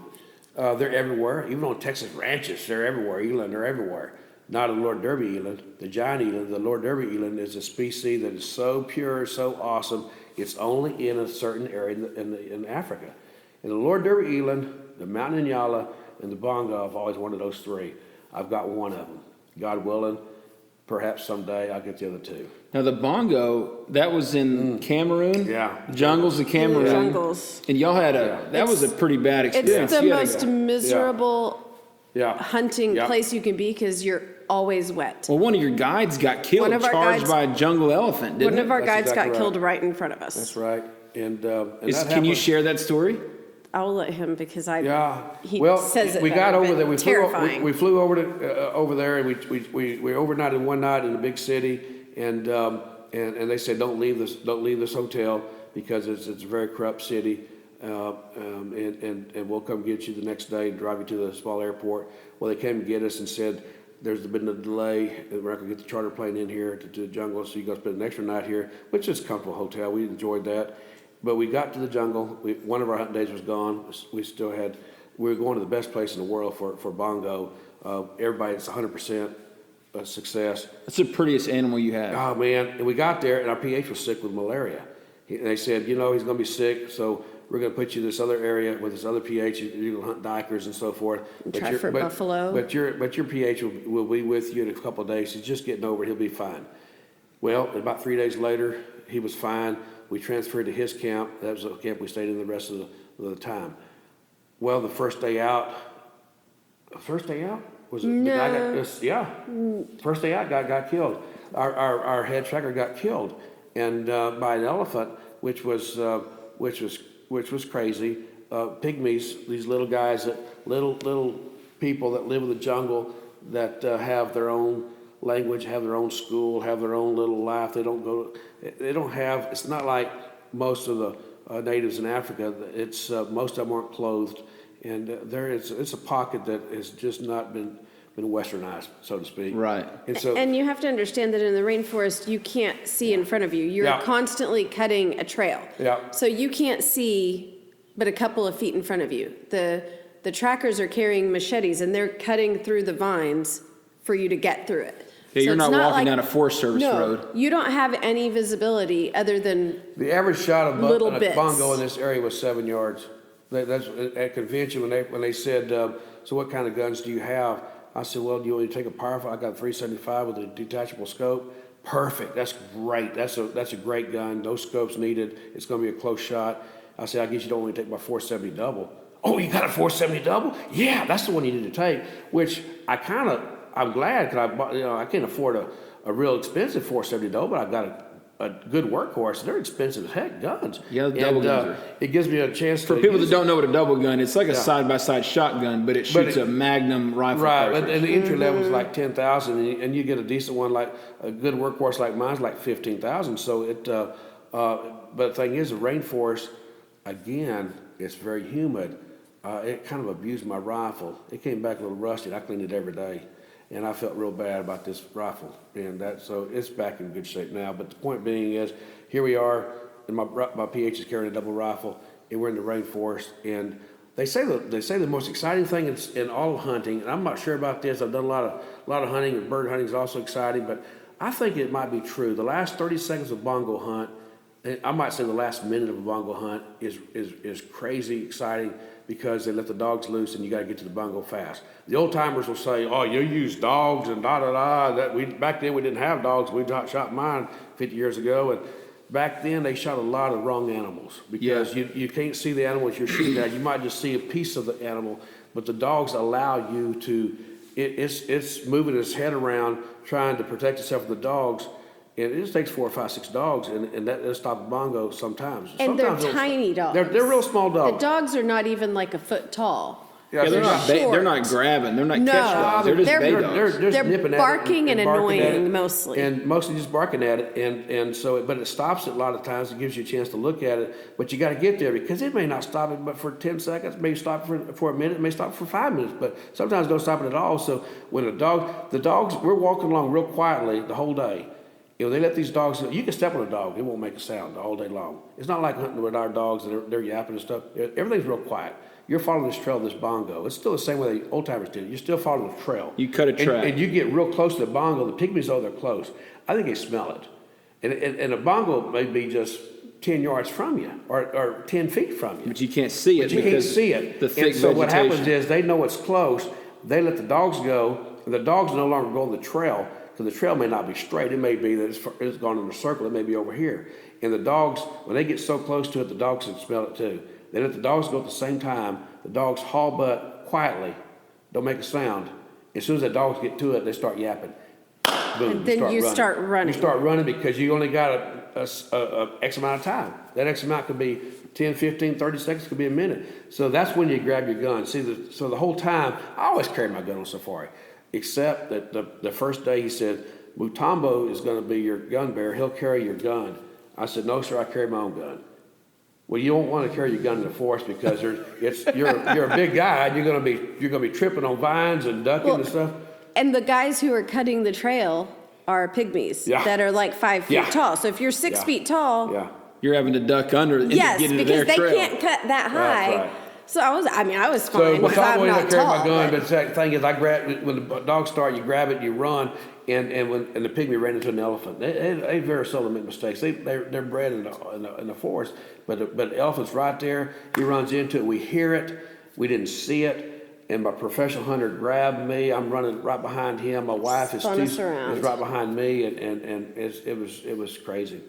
S2: They're everywhere. Even on Texas ranches, they're everywhere. Eland are everywhere. Not a Lord Derby eland, the giant eland. The Lord Derby eland is a species that is so pure, so awesome. It's only in a certain area in Africa. And the Lord Derby eland, the mountain inyala, and the bongo, I've always wanted those 3. I've got one of them. God willing, perhaps someday I'll get the other 2.
S4: Now the bongo, that was in Cameroon?
S2: Yeah.
S4: Jungles of Cameroon.
S3: Jungles.
S4: And y'all had that was a pretty bad experience.
S3: It's the most miserable
S2: Yeah.
S3: hunting place you can be because you're always wet.
S4: Well, one of your guides got killed, charged by a jungle elephant, didn't
S3: One of our
S2: That's
S3: guides
S2: exactly
S3: got
S2: right.
S3: killed right in front of us.
S2: That's right. And that
S4: Can you
S2: happened.
S4: share that story?
S3: I'll let him because
S2: He
S3: says it
S2: we
S3: better,
S2: got over
S3: but
S2: there.
S3: terrifying.
S2: We flew over there, and we overnighted one night in a big city, and they said don't leave this hotel because it's a very corrupt city, and we'll come get you the next day and drive you to the small airport. Well, they came to get us and said, there's been a delay, and we're not going to get the charter plane in here to the jungle, so you're going to spend an extra night here, which is a comfortable hotel. We enjoyed that. But we got to the jungle. One of our hunting days was gone. We were going to the best place in the world for bongo. Everybody, it's 100% success.
S1: That's the prettiest animal you have.
S2: Oh, man. And we got there, and our PH was sick with malaria. And they said, he's going to be sick, so we're going to put you in this other area with this other PH. You're going to hunt dikers and so forth.
S3: Try for buffalo.
S2: But your PH will be with you in a couple of days. He's just getting over it. He'll be fine. Well, about 3 days later, he was fine. We transferred to his camp. That was the camp we stayed in the rest of the time. Well, the first day out, was it?
S3: No.
S2: First day out, got killed. Our head tracker got killed, and by an elephant, which was crazy. Pygmies, these little guys, little people that live in the jungle, that have their own language, have their own school, have their own little life. They don't have. It's not like most of the natives in Africa. It's most of them aren't clothed, and it's a pocket that has just not been westernized, so to speak.
S1: Right.
S3: And you have to understand that in the rainforest, you can't see in front of you. You're constantly cutting a trail.
S2: Yeah.
S3: So you can't see but a couple of feet in front of you. The trackers are carrying machetes, and they're cutting through the vines for you to get through it.
S1: Yeah,
S3: So
S1: you're
S3: it's
S1: not walking
S3: like-
S1: down a Forest Service road.
S3: No, you don't have any visibility other than
S2: The average shot of
S3: little
S2: a
S3: bits.
S2: bongo in this area was 7 yards. That's at convention when they said, so what kind of guns do you have? I said, well, do you want me to take a powerful? I got a 375 with a detachable scope. Perfect. That's great. That's a great gun. No scopes needed. It's going to be a close shot. I said, I guess you don't want me to take my 470 double. Oh, you got a 470 double? Yeah, that's the one you need to take. Which I'm glad, because I can't afford a real expensive 470 double, but I've got a good workhorse. They're expensive as heck guns.
S1: Yeah, the double guns are.
S2: It gives me a chance
S1: For people that don't know what a double gun, it's like a side-by-side shotgun, but it shoots a Magnum rifle cartridge.
S2: And the entry level is like 10,000, and you get a decent one, like a good workhorse like mine's like 15,000. So but the thing is, the rainforest, again, it's very humid. It kind of abused my rifle. It came back a little rusty. I cleaned it every day, and I felt real bad about this rifle. So it's back in good shape now. But the point being is, here we are, and my PH is carrying a double rifle, and we're in the rainforest. And they say the most exciting thing in all of hunting, and I'm not sure about this. I've done a lot of hunting, and bird hunting is also exciting, but I think it might be true. The last 30 seconds of bongo hunt, and I might say the last minute of a bongo hunt is crazy exciting, because they let the dogs loose and you got to get to the bongo fast. The old timers will say, "Oh, you use dogs and da da da." Back then we didn't have dogs. We shot mine 50 years ago, and back then they shot a lot of wrong animals, because you can't see the animals you're shooting at. You might just see a piece of the animal, but the dogs allow you to. It's moving its head around trying to protect itself from the dogs. And it just takes 4 or 5, 6 dogs, and that'll stop a bongo sometimes.
S3: And
S2: sometimes
S3: they're tiny dogs.
S2: They're real small
S3: The
S2: dogs.
S3: dogs are not even like a foot tall.
S1: Yeah, they're not
S3: short.
S1: they're not grabbing. They're not
S3: No.
S1: catch dogs. They're just
S3: They're-
S1: bay dogs.
S2: They're just nipping at it
S3: barking and
S2: barking at
S3: annoying
S2: it,
S3: mostly.
S2: and mostly just barking at it, and so but it stops it a lot of times. It gives you a chance to look at it, but you got to get there, because it may not stop it, but for 10 seconds, maybe stop for a minute, it may stop for 5 minutes, but sometimes it don't stop it at all. So when the dogs, we're walking along real quietly the whole day. They let these dogs, you can step on a dog, it won't make a sound all day long. It's not like hunting with our dogs that they're yapping and stuff. Everything's real quiet. You're following this trail, this bongo. It's still the same way the old timers did. You're still following the trail.
S1: You cut a track.
S2: And you get real close to the bongo. The pygmies, they're close. I think they smell it. And a bongo may be just 10 yards from you or 10 feet from you.
S1: But you can't see it.
S2: But you can't see it.
S1: The thick
S2: and so what
S1: vegetation.
S2: happens is they know it's close. They let the dogs go. And the dogs no longer go on the trail, because the trail may not be straight. It may be that it's gone in a circle. It may be over here. And the dogs, when they get so close to it, the dogs can smell it too. They let the dogs go at the same time. The dogs haul butt quietly, don't make a sound. As soon as the dogs get to it, they start yapping. Boom,
S3: And then you start running.
S2: You start running because you only got a X amount of time. That X amount could be 10, 15, 30 seconds, could be a minute. So that's when you grab your gun. So the whole time, I always carry my gun on safari, except that the first day he said, Mutombo is going to be your gun bearer. He'll carry your gun. I said, no, sir, I carry my own gun. Well, you don't want to carry your gun in the forest because you're a big guy and you're gonna be tripping on vines and ducking and stuff.
S3: And the guys who are cutting the trail are pygmies that are like 5 feet tall. So if you're 6 feet tall,
S1: you're having to duck under and get into their
S3: because
S1: trail.
S3: they can't cut that high.
S2: That's right.
S3: So I was fine
S2: So
S3: because I'm not
S2: carry
S3: tall.
S2: my gun, but the thing is, I grab when the dogs start, you grab it, you run, and the pygmy ran into an elephant. They very seldom make mistakes. They're bred in the forest, but the elephant's right there. He runs into it. We hear it. We didn't see it. And my professional hunter grabbed me. I'm running right behind him. My wife is right behind me, and it was crazy.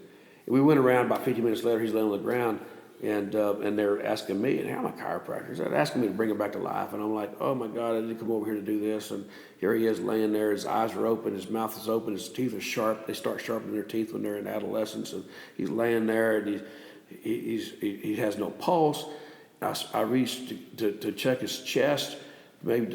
S2: We went around. About 15 minutes later, he's laying on the ground, and they're asking me, and I'm a chiropractor, they're asking me to bring him back to life, and I'm like, oh my God, I didn't come over here to do this, and here he is laying there. His eyes are open, his mouth is open, his teeth are sharp. They start sharpening their teeth when they're in adolescence, and he's laying there, and he has no pulse. I reached to check his chest. Maybe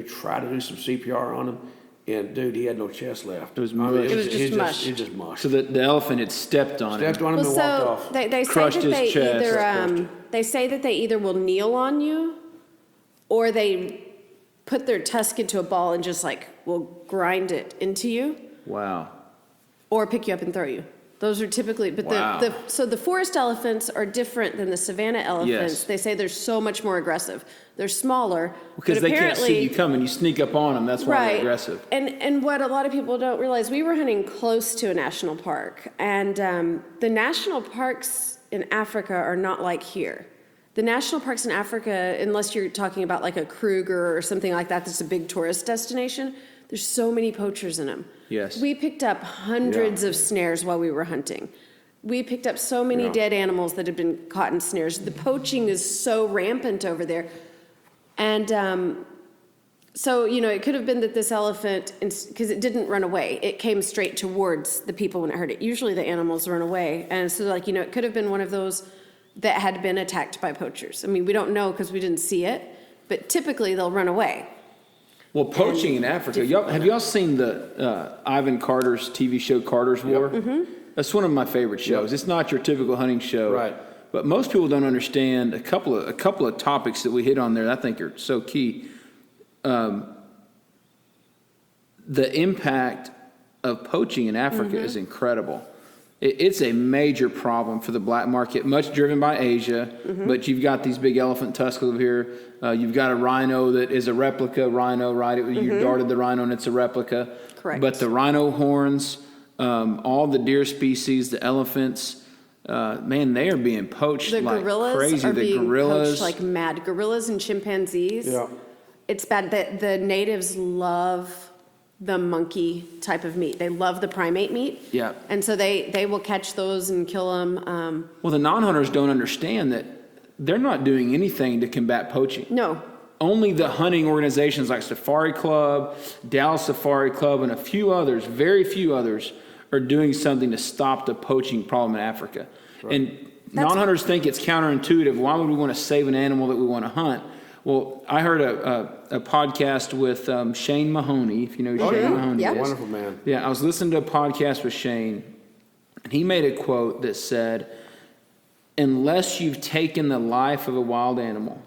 S2: try to do some CPR on him, and dude, he had no chest left.
S1: It was mush.
S3: It was just mush.
S2: It just mush.
S1: So the elephant had stepped on him
S2: and walked off.
S3: They
S1: Crushed
S3: say that
S1: his chest.
S3: they say that they either will kneel on you, or they put their tusk into a ball and just will grind it into you.
S1: Wow.
S3: Or pick you up and throw you. Those are typically, but so the forest elephants are different than the savanna elephants.
S1: Yes.
S3: They say they're so much more aggressive. They're smaller.
S1: Because they can't see you coming. You sneak up on them. That's why they're aggressive.
S3: And what a lot of people don't realize, we were hunting close to a national park. And the national parks in Africa are not like here. The national parks in Africa, unless you're talking about like a Kruger or something like that, that's a big tourist destination, there's so many poachers in them.
S1: Yes.
S3: We picked up hundreds of snares while we were hunting. We picked up so many dead animals that had been caught in snares. The poaching is so rampant over there. And so, it could have been that this elephant, because it didn't run away, it came straight towards the people when it heard it. Usually the animals run away. And so, it could have been one of those that had been attacked by poachers. I mean, we don't know because we didn't see it, but typically they'll run away.
S1: Well, poaching in Africa, have y'all seen the Ivan Carter's TV show, Carter's War?
S2: Yep.
S3: Mm-hmm.
S1: That's one of my favorite shows. Yep. It's not your typical hunting show.
S2: Right.
S1: But most people don't understand a couple of topics that we hit on there that I think are so key. The impact of poaching in Africa is incredible. It's a major problem for the black market, much driven by Asia, but you've got these big elephant tusks over here. You've got a rhino that is a replica rhino, right? You darted the rhino and it's a replica.
S3: Correct.
S1: But the rhino horns, all the deer species, the elephants, man, they are being poached like crazy.
S3: The gorillas poached like mad. Gorillas and chimpanzees. Yeah. It's bad that the natives love the monkey type of meat. They love the primate meat.
S1: Yeah.
S3: And so they will catch those and kill them.
S1: Well, the non-hunters don't understand that they're not doing anything to combat poaching.
S3: No.
S1: Only the hunting organizations like Safari Club, Dallas Safari Club, and a few others, very few others, are doing something to stop the poaching problem in Africa. Right. And non-hunters think it's counterintuitive. Why would we want to save an animal that we want to hunt? Well, I heard a podcast with Shane Mahoney, if you know who Shane Mahoney is.
S2: Wonderful man.
S1: Yeah, I was listening to a podcast with Shane, and he made a quote that said, unless you've taken the life of a wild animal,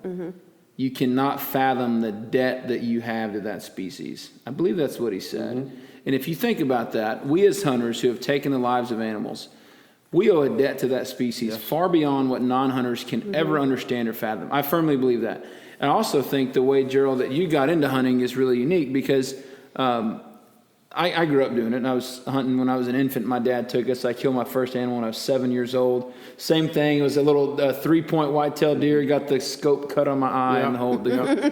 S1: you cannot fathom the debt that you have to that species. I believe that's what he said. And if you think about that, we as hunters who have taken the lives of animals, we owe a debt to that species far beyond what non-hunters can ever understand or fathom. I firmly believe that. I also think the way, Jerel, that you got into hunting is really unique because I grew up doing it. And I was hunting when I was an infant. My dad took us. I killed my first animal when I was 7 years old. Same thing. It was a little 3-point white-tailed deer. Got the scope cut on my eye and the whole,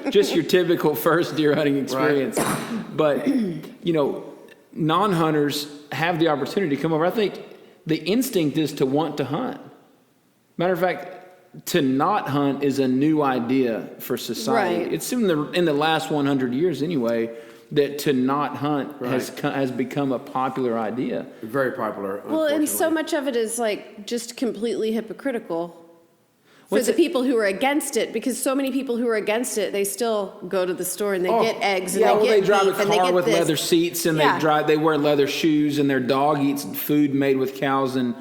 S1: just your typical first deer hunting experience. Right. But, non-hunters have the opportunity to come over. I think the instinct is to want to hunt. Matter of fact, to not hunt is a new idea for society. Right. It's in the last 100 years anyway that to not hunt has become a popular idea.
S2: Very popular.
S3: Well, and so much of it is just completely hypocritical for the people who are against it, because so many people who are against it, they still go to the store and they get eggs and they get
S1: drive
S3: beef
S1: a car with leather seats and they wear leather shoes and their dog eats food made with cows and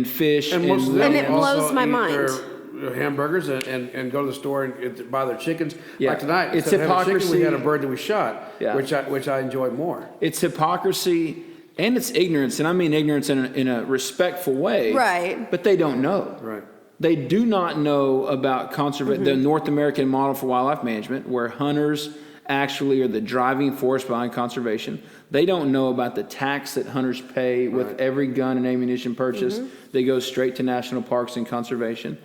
S1: fish.
S2: And most of them
S3: it blows my mind.
S2: hamburgers and go to the store and buy their chickens.
S1: Yeah.
S2: Like tonight,
S1: It's
S2: instead of having
S1: hypocrisy.
S2: chicken, we had a bird that we shot,
S1: Yeah.
S2: which I enjoy more.
S1: It's hypocrisy and it's ignorance, and I mean ignorance in a respectful way.
S3: Right.
S1: But they don't know.
S2: Right.
S1: They do not know about the North American model for wildlife management, where hunters actually are the driving force behind conservation. They don't know about the tax that hunters pay with every gun and ammunition purchase that goes straight to national parks and conservation.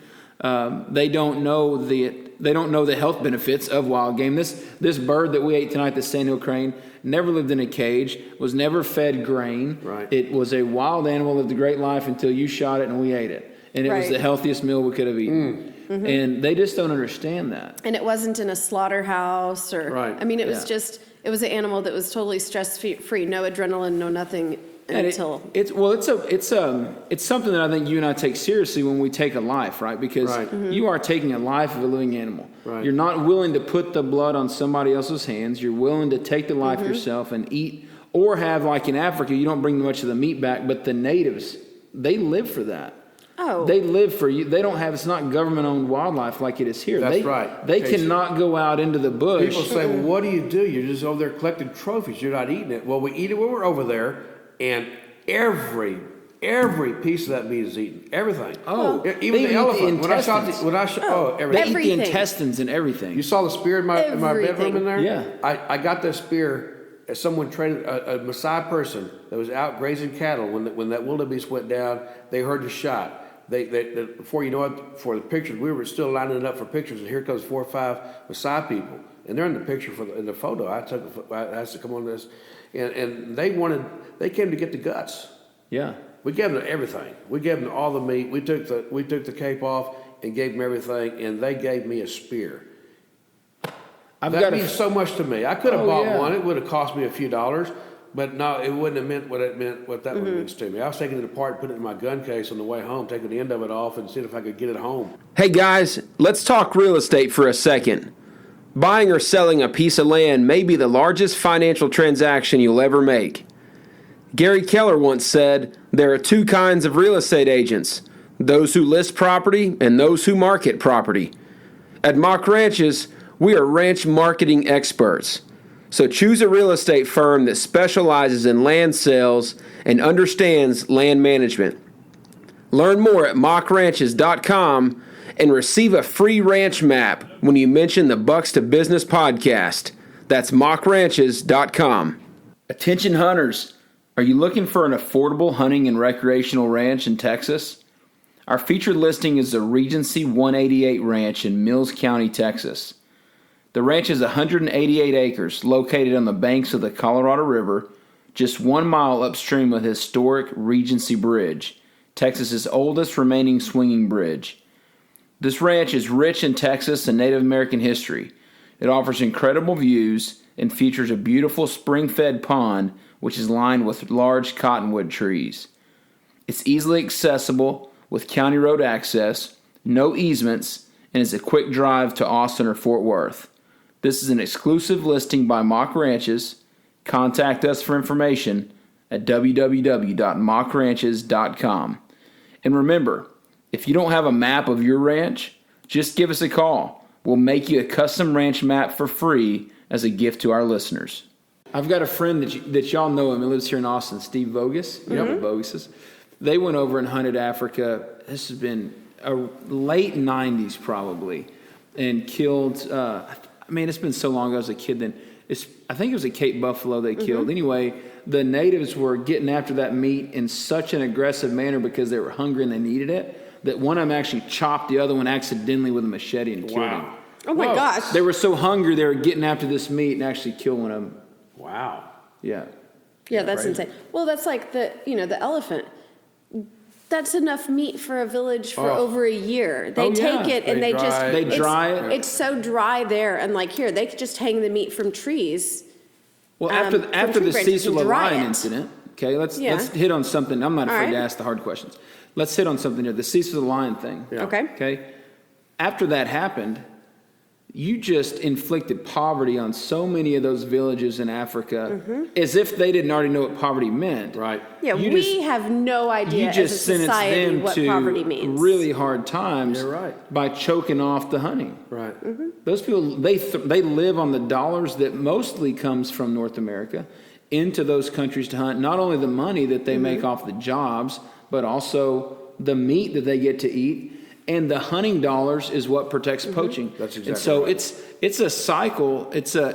S1: They don't know the health benefits of wild game. This bird that we ate tonight, the sandhill crane, never lived in a cage, was never fed grain.
S2: Right.
S1: It was a wild animal, lived a great life until you shot it and we ate it. And it was
S3: Right.
S1: the healthiest meal we could have eaten. And they just don't understand that.
S3: And it wasn't in a slaughterhouse or,
S2: Right.
S3: I mean, it was
S1: Yeah.
S3: just, it was an animal that was totally stress-free, no adrenaline, no nothing
S1: And
S3: until.
S1: it's something that I think you and I take seriously when we take a life, right? Because
S2: Right.
S1: you are taking a life of a living animal.
S2: Right.
S1: You're not willing to put the blood on somebody else's hands. You're willing to take the life yourself and eat, or have, like in Africa, you don't bring much of the meat back, but the natives, they live for that.
S3: Oh.
S1: They live for you. They don't have, it's not government-owned wildlife like it is here.
S2: That's
S1: they,
S2: right,
S1: They
S2: Kasey.
S1: cannot go out into the bush.
S2: People say, well, what do? You're just over there collecting trophies. You're not eating it. Well, we eat it when we're over there, and every piece of that meat is eaten. Everything.
S1: Oh,
S2: Even
S1: they
S2: the
S1: eat the
S2: elephant.
S1: intestines.
S2: Everything.
S1: They eat
S3: Everything.
S1: the intestines and everything.
S2: You saw the spear in my
S3: Everything.
S2: bedroom in there?
S1: Yeah.
S2: I got that spear. Someone traded a Maasai person that was out grazing cattle when that wildebeest went down. They heard the shot. They before you know it, for the pictures, we were still lining it up for pictures, and here comes 4 or 5 Maasai people, and they're in the picture in the photo. I asked to come on this, and they came to get the guts.
S1: Yeah.
S2: We gave them everything. We gave them all the meat. We took the cape off and gave them everything, and they gave me a spear. That means so much to me. I could have bought one. It would have cost me a few dollars, but no, it wouldn't have meant what that means to me. I was taking it apart, putting it in my gun case on the way home, taking the end of it off, and seeing if I could get it home.
S4: Hey guys, let's talk real estate for a second. Buying or selling a piece of land may be the largest financial transaction you'll ever make. Gary Keller once said, there are 2 kinds of real estate agents, those who list property and those who market property. At Mock Ranches, we are ranch marketing experts. So choose a real estate firm that specializes in land sales and understands land management. Learn more at mockranches.com and receive a free ranch map when you mention the Bucks to Business podcast. That's mockranches.com.
S1: Attention hunters, are you looking for an affordable hunting and recreational ranch in Texas? Our featured listing is the Regency 188 Ranch in Mills County, Texas. The ranch is 188 acres located on the banks of the Colorado River, just 1 mile upstream of the historic Regency Bridge, Texas's oldest remaining swinging bridge. This ranch is rich in Texas and Native American history. It offers incredible views and features a beautiful spring-fed pond which is lined with large cottonwood trees. It's easily accessible with county road access, no easements, and is a quick drive to Austin or Fort Worth. This is an exclusive listing by Mock Ranches. Contact us for information at www.mockranches.com. And remember, if you don't have a map of your ranch, just give us a call. We'll make you a custom ranch map for free as a gift to our listeners. I've got a friend that y'all know him. He lives here in Austin, Steve Vogus. You know the Voguses. They went over and hunted Africa. This has been a late 90s probably, and killed, it's been so long ago as a kid then. I think it was a Cape buffalo they killed. Anyway, the natives were getting after that meat in such an aggressive manner because they were hungry and they needed it, that one of them actually chopped the other one accidentally with a machete and killed him.
S3: Oh my gosh.
S1: They were so hungry they were getting after this meat and actually killing one of them.
S2: Wow.
S1: Yeah.
S3: Yeah, that's
S1: Right.
S3: insane. Well, that's like the elephant. That's enough meat for a village for over a year. They take it and
S2: They
S1: dry it.
S3: It's so dry there, and like here, they could just hang the meat from trees.
S1: Well,
S3: from
S1: after
S3: tree
S1: the
S3: branches
S1: Cecil
S3: and dry
S1: Lion
S3: it.
S1: incident, okay, let's
S3: Yeah.
S1: hit on something. I'm not
S3: All
S1: afraid to
S3: right.
S1: ask the hard questions. Let's hit on something here. The Cecil Lion thing.
S2: Yeah.
S3: Okay.
S1: Okay. After that happened, you just inflicted poverty on so many of those villages in Africa as if they didn't already know what poverty meant.
S2: Right.
S3: Yeah, we have no idea
S1: You just
S3: as a
S1: sentenced
S3: society
S1: them
S3: what
S1: to
S3: poverty means.
S1: really hard times
S2: You're right.
S1: by choking off the hunting.
S2: Right.
S1: Those people, they live on the dollars that mostly comes from North America into those countries to hunt. Not only the money that they make off the jobs, but also the meat that they get to eat. And the hunting dollars is what protects poaching.
S2: That's exactly
S1: and so
S2: right.
S1: it's a cycle. It's a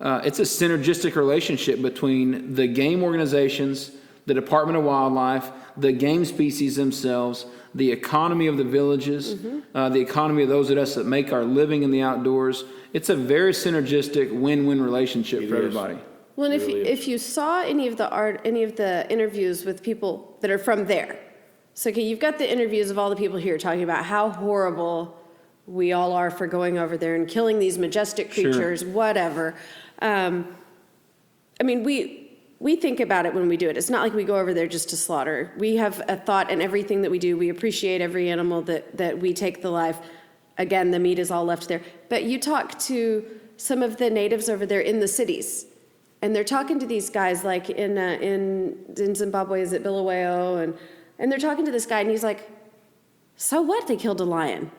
S1: synergistic relationship between the game organizations, the Department of Wildlife, the game species themselves, the economy of the villages, the economy of those of us that make our living in the outdoors. It's a very synergistic win-win relationship for everybody.
S3: Well, and if you saw any of the interviews with people that are from there, so okay, you've got the interviews of all the people here talking about how horrible we all are for going over there and killing these majestic creatures, whatever. I mean, we think about it when we do it. It's not like we go over there just to slaughter. We have a thought in everything that we do. We appreciate every animal that we take the life. Again, the meat is all left there. But you talk to some of the natives over there in the cities, and they're talking to these guys like in Zimbabwe, is it Bulawayo, and they're talking to this guy, and he's like, so what? They killed a lion.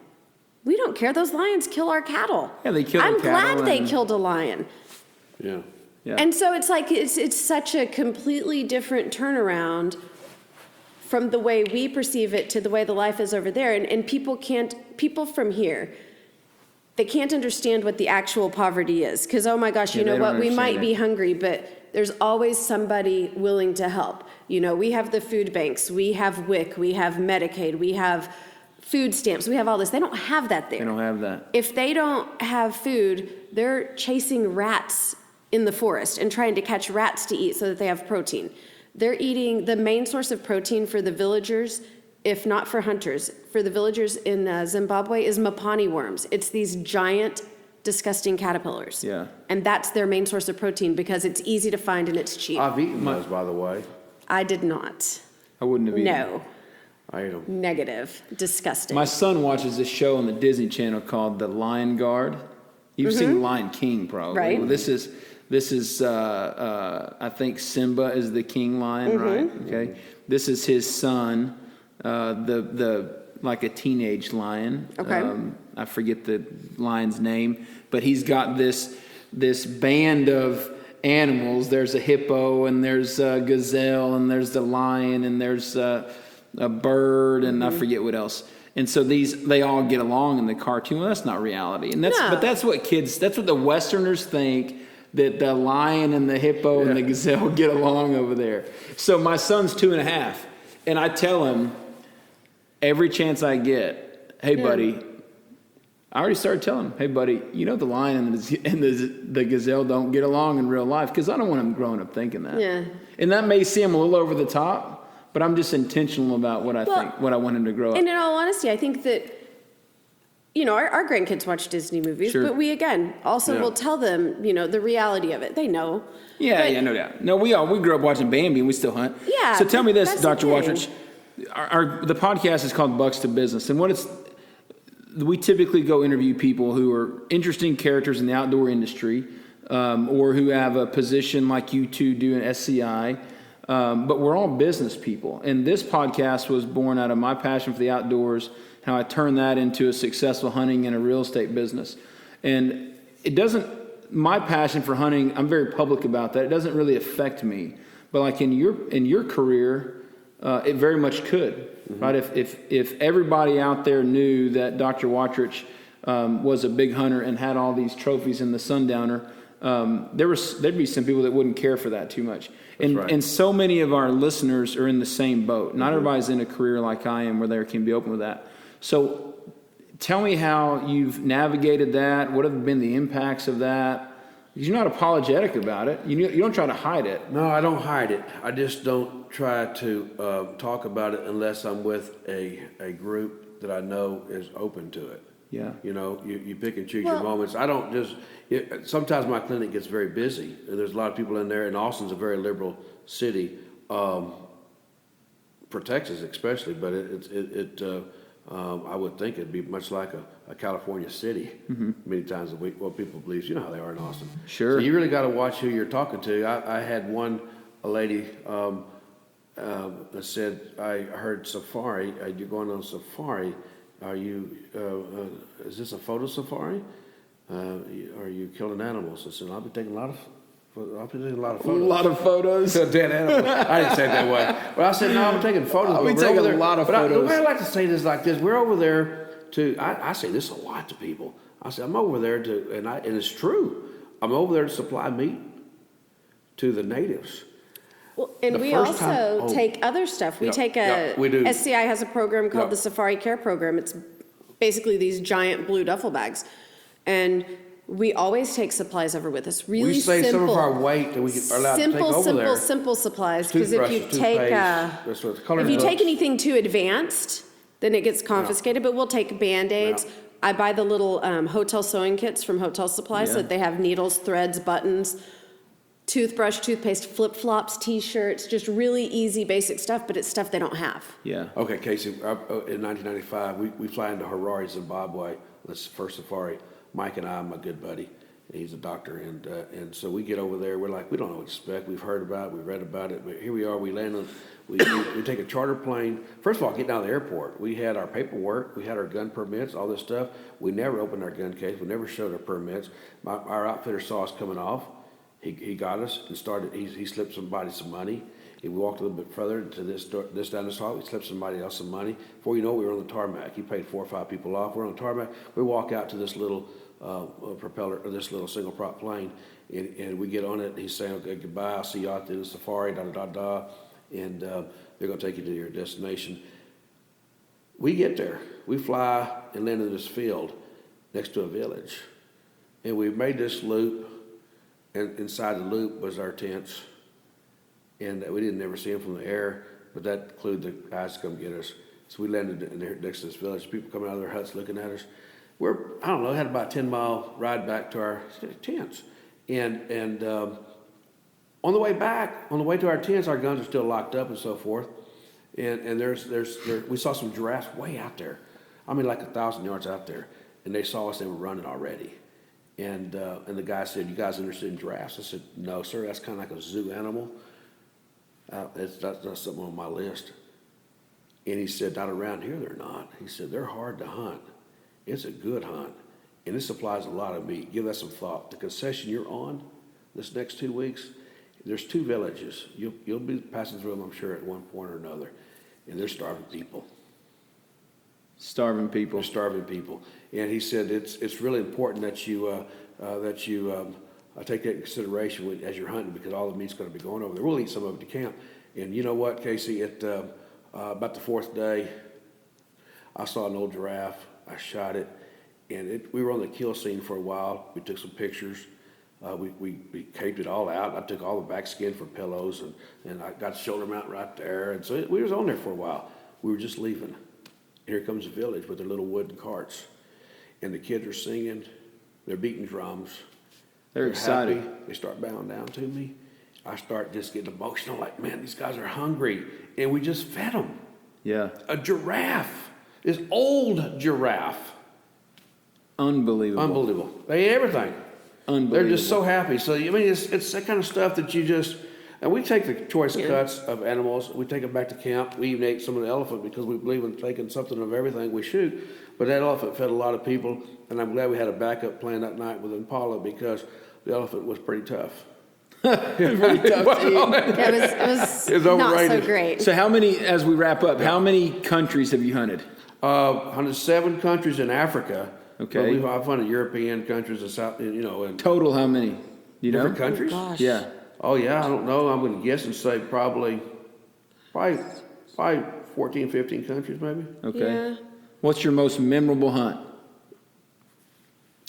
S3: We don't care. Those lions kill our cattle.
S1: Yeah, they kill
S3: I'm
S1: the cattle.
S3: glad they killed a lion.
S2: Yeah.
S1: Yeah.
S3: And so it's like it's such a completely different turnaround from the way we perceive it to the way the life is over there. And people from here, they can't understand what the actual poverty is. Because, oh my gosh, you know what? We might be hungry, but there's always somebody willing to help. You know, we have the food banks, we have WIC, we have Medicaid, we have food stamps, we have all this. They don't have that there.
S1: They don't have that.
S3: If they don't have food, they're chasing rats in the forest and trying to catch rats to eat so that they have protein. They're eating, the main source of protein for the villagers, if not for hunters, for the villagers in Zimbabwe is mapani worms. It's these giant, disgusting caterpillars.
S1: Yeah.
S3: And that's their main source of protein because it's easy to find and it's cheap.
S2: I've eaten those, by the way.
S3: I did not.
S1: I wouldn't have eaten.
S3: No.
S2: I ate them.
S3: Negative. Disgusting.
S1: My son watches this show on the Disney Channel called The Lion Guard. You've seen Lion King, probably.
S3: Right.
S1: Well, this is I think Simba is the king lion, right? Okay. This is his son, the like a teenage lion.
S3: Okay.
S1: I forget the lion's name, but he's got this band of animals. There's a hippo, and there's a gazelle, and there's the lion, and there's a bird, and I forget what else. And so they all get along in the cartoon. Well, that's not reality, and that's what the Westerners think, that the lion and the hippo and the gazelle get along over there. So my son's 2.5, and I tell him every chance I get, hey buddy, I already started telling him, hey buddy, you know the lion and the gazelle don't get along in real life, because I don't want him growing up thinking that.
S3: Yeah.
S1: And that may seem a little over the top, but I'm just intentional about what I think, what I want him to grow up.
S3: And in all honesty, I think that, you know, our grandkids watch Disney movies, but we, again, also will tell them, you know, the reality of it. They know.
S1: Yeah, no doubt. No, we grew up watching Bambi, and we still hunt.
S3: Yeah.
S1: So tell me this,
S3: that's
S1: Dr.
S3: the thing.
S1: Wottrich. The podcast is called Bucks to Business, and we typically go interview people who are interesting characters in the outdoor industry, or who have a position like you two do in SCI. But we're all business people. And this podcast was born out of my passion for the outdoors, how I turned that into a successful hunting and a real estate business. And my passion for hunting, I'm very public about that. It doesn't really affect me. But like in your career, it very much could, right? If everybody out there knew that Dr. Wottrich was a big hunter and had all these trophies in the Sundowner, there'd be some people that wouldn't care for that too much. And so many of our listeners are in the same boat. Not everybody's in a career like I am where they can be open with that. So tell me how you've navigated that. What have been the impacts of that? Because you're not apologetic about it. You don't try to hide it.
S2: No, I don't hide it. I just don't try to talk about it unless I'm with a group that I know is open to it.
S1: Yeah.
S2: You know, you pick and choose your moments. I don't just, sometimes my clinic gets very busy. There's a lot of people in there, and Austin's a very liberal city, for Texas especially, but I would think it'd be much like a California city many times a week. Well, people believe, you know how they are in Austin.
S1: Sure.
S2: So you really got to watch who you're talking to. I had a lady that said, I heard safari, you're going on safari. Are you, is this a photo safari? Are you killing animals? I said, I'll be taking a lot of photos.
S1: A lot of photos.
S2: Dead animals. I didn't say it that way. But I said, no, I'm taking photos.
S1: I'll be taking a lot of photos.
S2: The way I like to say this like this, we're over there I say this a lot to people. I say, I'm over there and it's true. I'm over there to supply meat to the natives.
S3: Well, and we also take other stuff. We take
S2: we do.
S3: SCI has a program called the Safari Care Program. It's basically these giant blue duffel bags. And we always take supplies over with us. Really simple.
S2: We say some of our weight that we are allowed to take over there.
S3: Simple supplies. Because if you take anything too advanced, then it gets confiscated. But we'll take Band-Aids.
S2: Yeah.
S3: I buy the little hotel sewing kits from Hotel Supplies so that they have needles, threads, buttons, toothbrush, toothpaste, flip-flops, T-shirts, just really easy, basic stuff, but it's stuff they don't have.
S1: Yeah.
S2: Okay, Kasey, in 1995, we fly into Harare, Zimbabwe. That's the first safari. Mike and I, my good buddy, he's a doctor, and so we get over there. We're like, we don't know what to expect. We've heard about it, we've read about it, but here we are. We land on, we take a charter plane. First of all, getting out of the airport, we had our paperwork, we had our gun permits, all this stuff. We never opened our gun case. We never showed our permits. Our outfitter saw us coming off. He got us and started. He slipped somebody some money. We walked a little bit further to this down this hall. We slipped somebody else some money. Before you know it, we were on the tarmac. He paid 4 or 5 people off. We're on the tarmac. We walk out to this little propeller, or this little single prop plane, and we get on it. And he's saying, "Okay, goodbye. I'll see you out there in the safari." Da da da da. And they're going to take you to your destination. We get there. We fly and land in this field next to a village, and we made this loop. And inside the loop was our tents. And we didn't ever see them from the air, but that included the guys to come get us. So we landed in there next to this village. People coming out of their huts looking at us. I don't know, had about a 10-mile ride back to our tents. And on the way back, on the way to our tents, our guns are still locked up and so forth. And we saw some giraffes way out there. I mean, like 1,000 yards out there. And they saw us, they were running already. And the guy said, "You guys interested in giraffes?" I said, "No, sir, that's kind of like a zoo animal. That's not something on my list." And he said, "Not around here, they're not." He said, "They're hard to hunt. It's a good hunt. And this supplies a lot of meat. Give that some thought. The concession you're on this next 2 weeks, there's 2 villages. You'll be passing through them, I'm sure, at one point or another. And they're starving people.
S1: Starving people.
S2: They're starving people." And he said it's really important that you take that in consideration as you're hunting, because all the meat's going to be going over there. We'll eat some of it to camp. And you know what, Kasey? About the 4th day, I saw an old giraffe. I shot it, and we were on the kill scene for a while. We took some pictures. We caped it all out. I took all the back skin for pillows, and I got the shoulder mount right there. And so we was on there for a while. We were just leaving. And here comes the village with their little wooden carts. And the kids are singing. They're beating drums.
S1: They're excited.
S2: Happy. They start bowing down to me. I start just getting emotional, like, man, these guys are hungry. And we just fed them.
S1: Yeah.
S2: A giraffe. This old giraffe.
S1: Unbelievable.
S2: Unbelievable. They ate everything.
S1: Unbelievable.
S2: They're just so happy. So, I mean, it's that kind of stuff that you just... And we take the choice cuts of animals. We take them back to camp. We even ate some of the elephant because we believe in taking something of everything we shoot. But that elephant fed a lot of people, and I'm glad we had a backup plan that night with Impala, because the elephant was pretty tough.
S1: Pretty tough to eat.
S3: It was not so great.
S1: So how many, as we wrap up, how many countries have you hunted?
S2: 107 countries in Africa.
S1: Okay.
S2: But I've hunted European countries and South, and
S1: Total how many? You know?
S2: different countries.
S3: Gosh.
S1: Yeah.
S2: Oh yeah, I don't know. I'm going to guess and say probably 14, 15 countries maybe.
S1: Okay.
S3: Yeah.
S1: What's your most memorable hunt?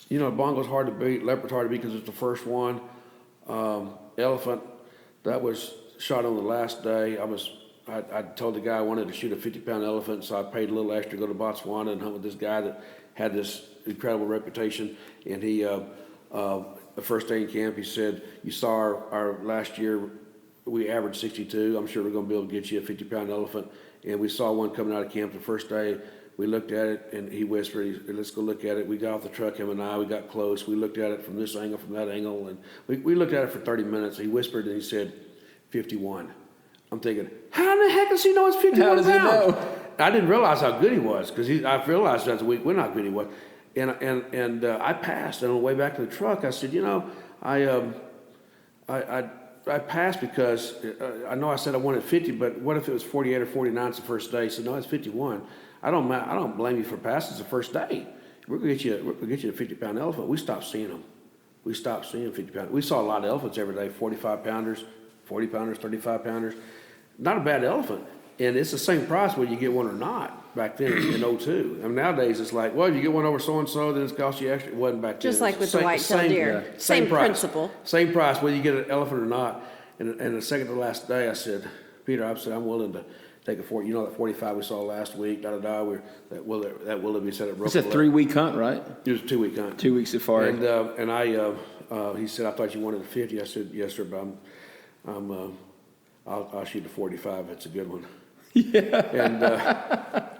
S2: You know, bongo's hard to beat, leopard's hard to beat because it's the first one. Elephant, that was shot on the last day. I told the guy I wanted to shoot a 50-pound elephant, so I paid a little extra to go to Botswana and hunt with this guy that had this incredible reputation. And he, the first day in camp, he said, "You saw our last year, we averaged 62. I'm sure we're going to be able to get you a 50-pound elephant." And we saw one coming out of camp the first day. We looked at it, and he whispered, let's go look at it. We got off the truck, him and I, we got close. We looked at it from this angle, from that angle, and we looked at it for 30 minutes. He whispered, and he said, 51. I'm thinking, how in the heck does he know it's 51
S1: How does he
S2: pounds?
S1: know?
S2: I didn't realize how good he was, because I realized after a week when how good he was. And I passed, and on the way back to the truck, I said, I passed because I know I said I wanted 50, but what if it was 48 or 49 it's the first day? He said, no, it's 51. I don't blame you for passing the first day. We're gonna get you a 50-pound elephant. We stopped seeing them. We stopped seeing 50-pound. We saw a lot of elephants every day, 45-pounders, 40-pounders, 35-pounders. Not a bad elephant. And it's the same price whether you get one or not back then in '02. I mean, nowadays it's like, well, if you get one over so-and-so, then it's cost you extra. It wasn't back then.
S3: Just like with the white-tailed deer. Same
S2: price.
S3: principle.
S2: Same price whether you get an elephant or not. And the second to last day, I said, Peter, I'm willing to take a 40. You know that 45 we saw last week, that Willoughby said it broke.
S1: It's a 3-week hunt, right?
S2: It was a 2-week hunt.
S1: 2-week safari.
S2: And he said, I thought you wanted a 50. I said, yes, sir, but I'll shoot a 45. It's a good one. Yeah. And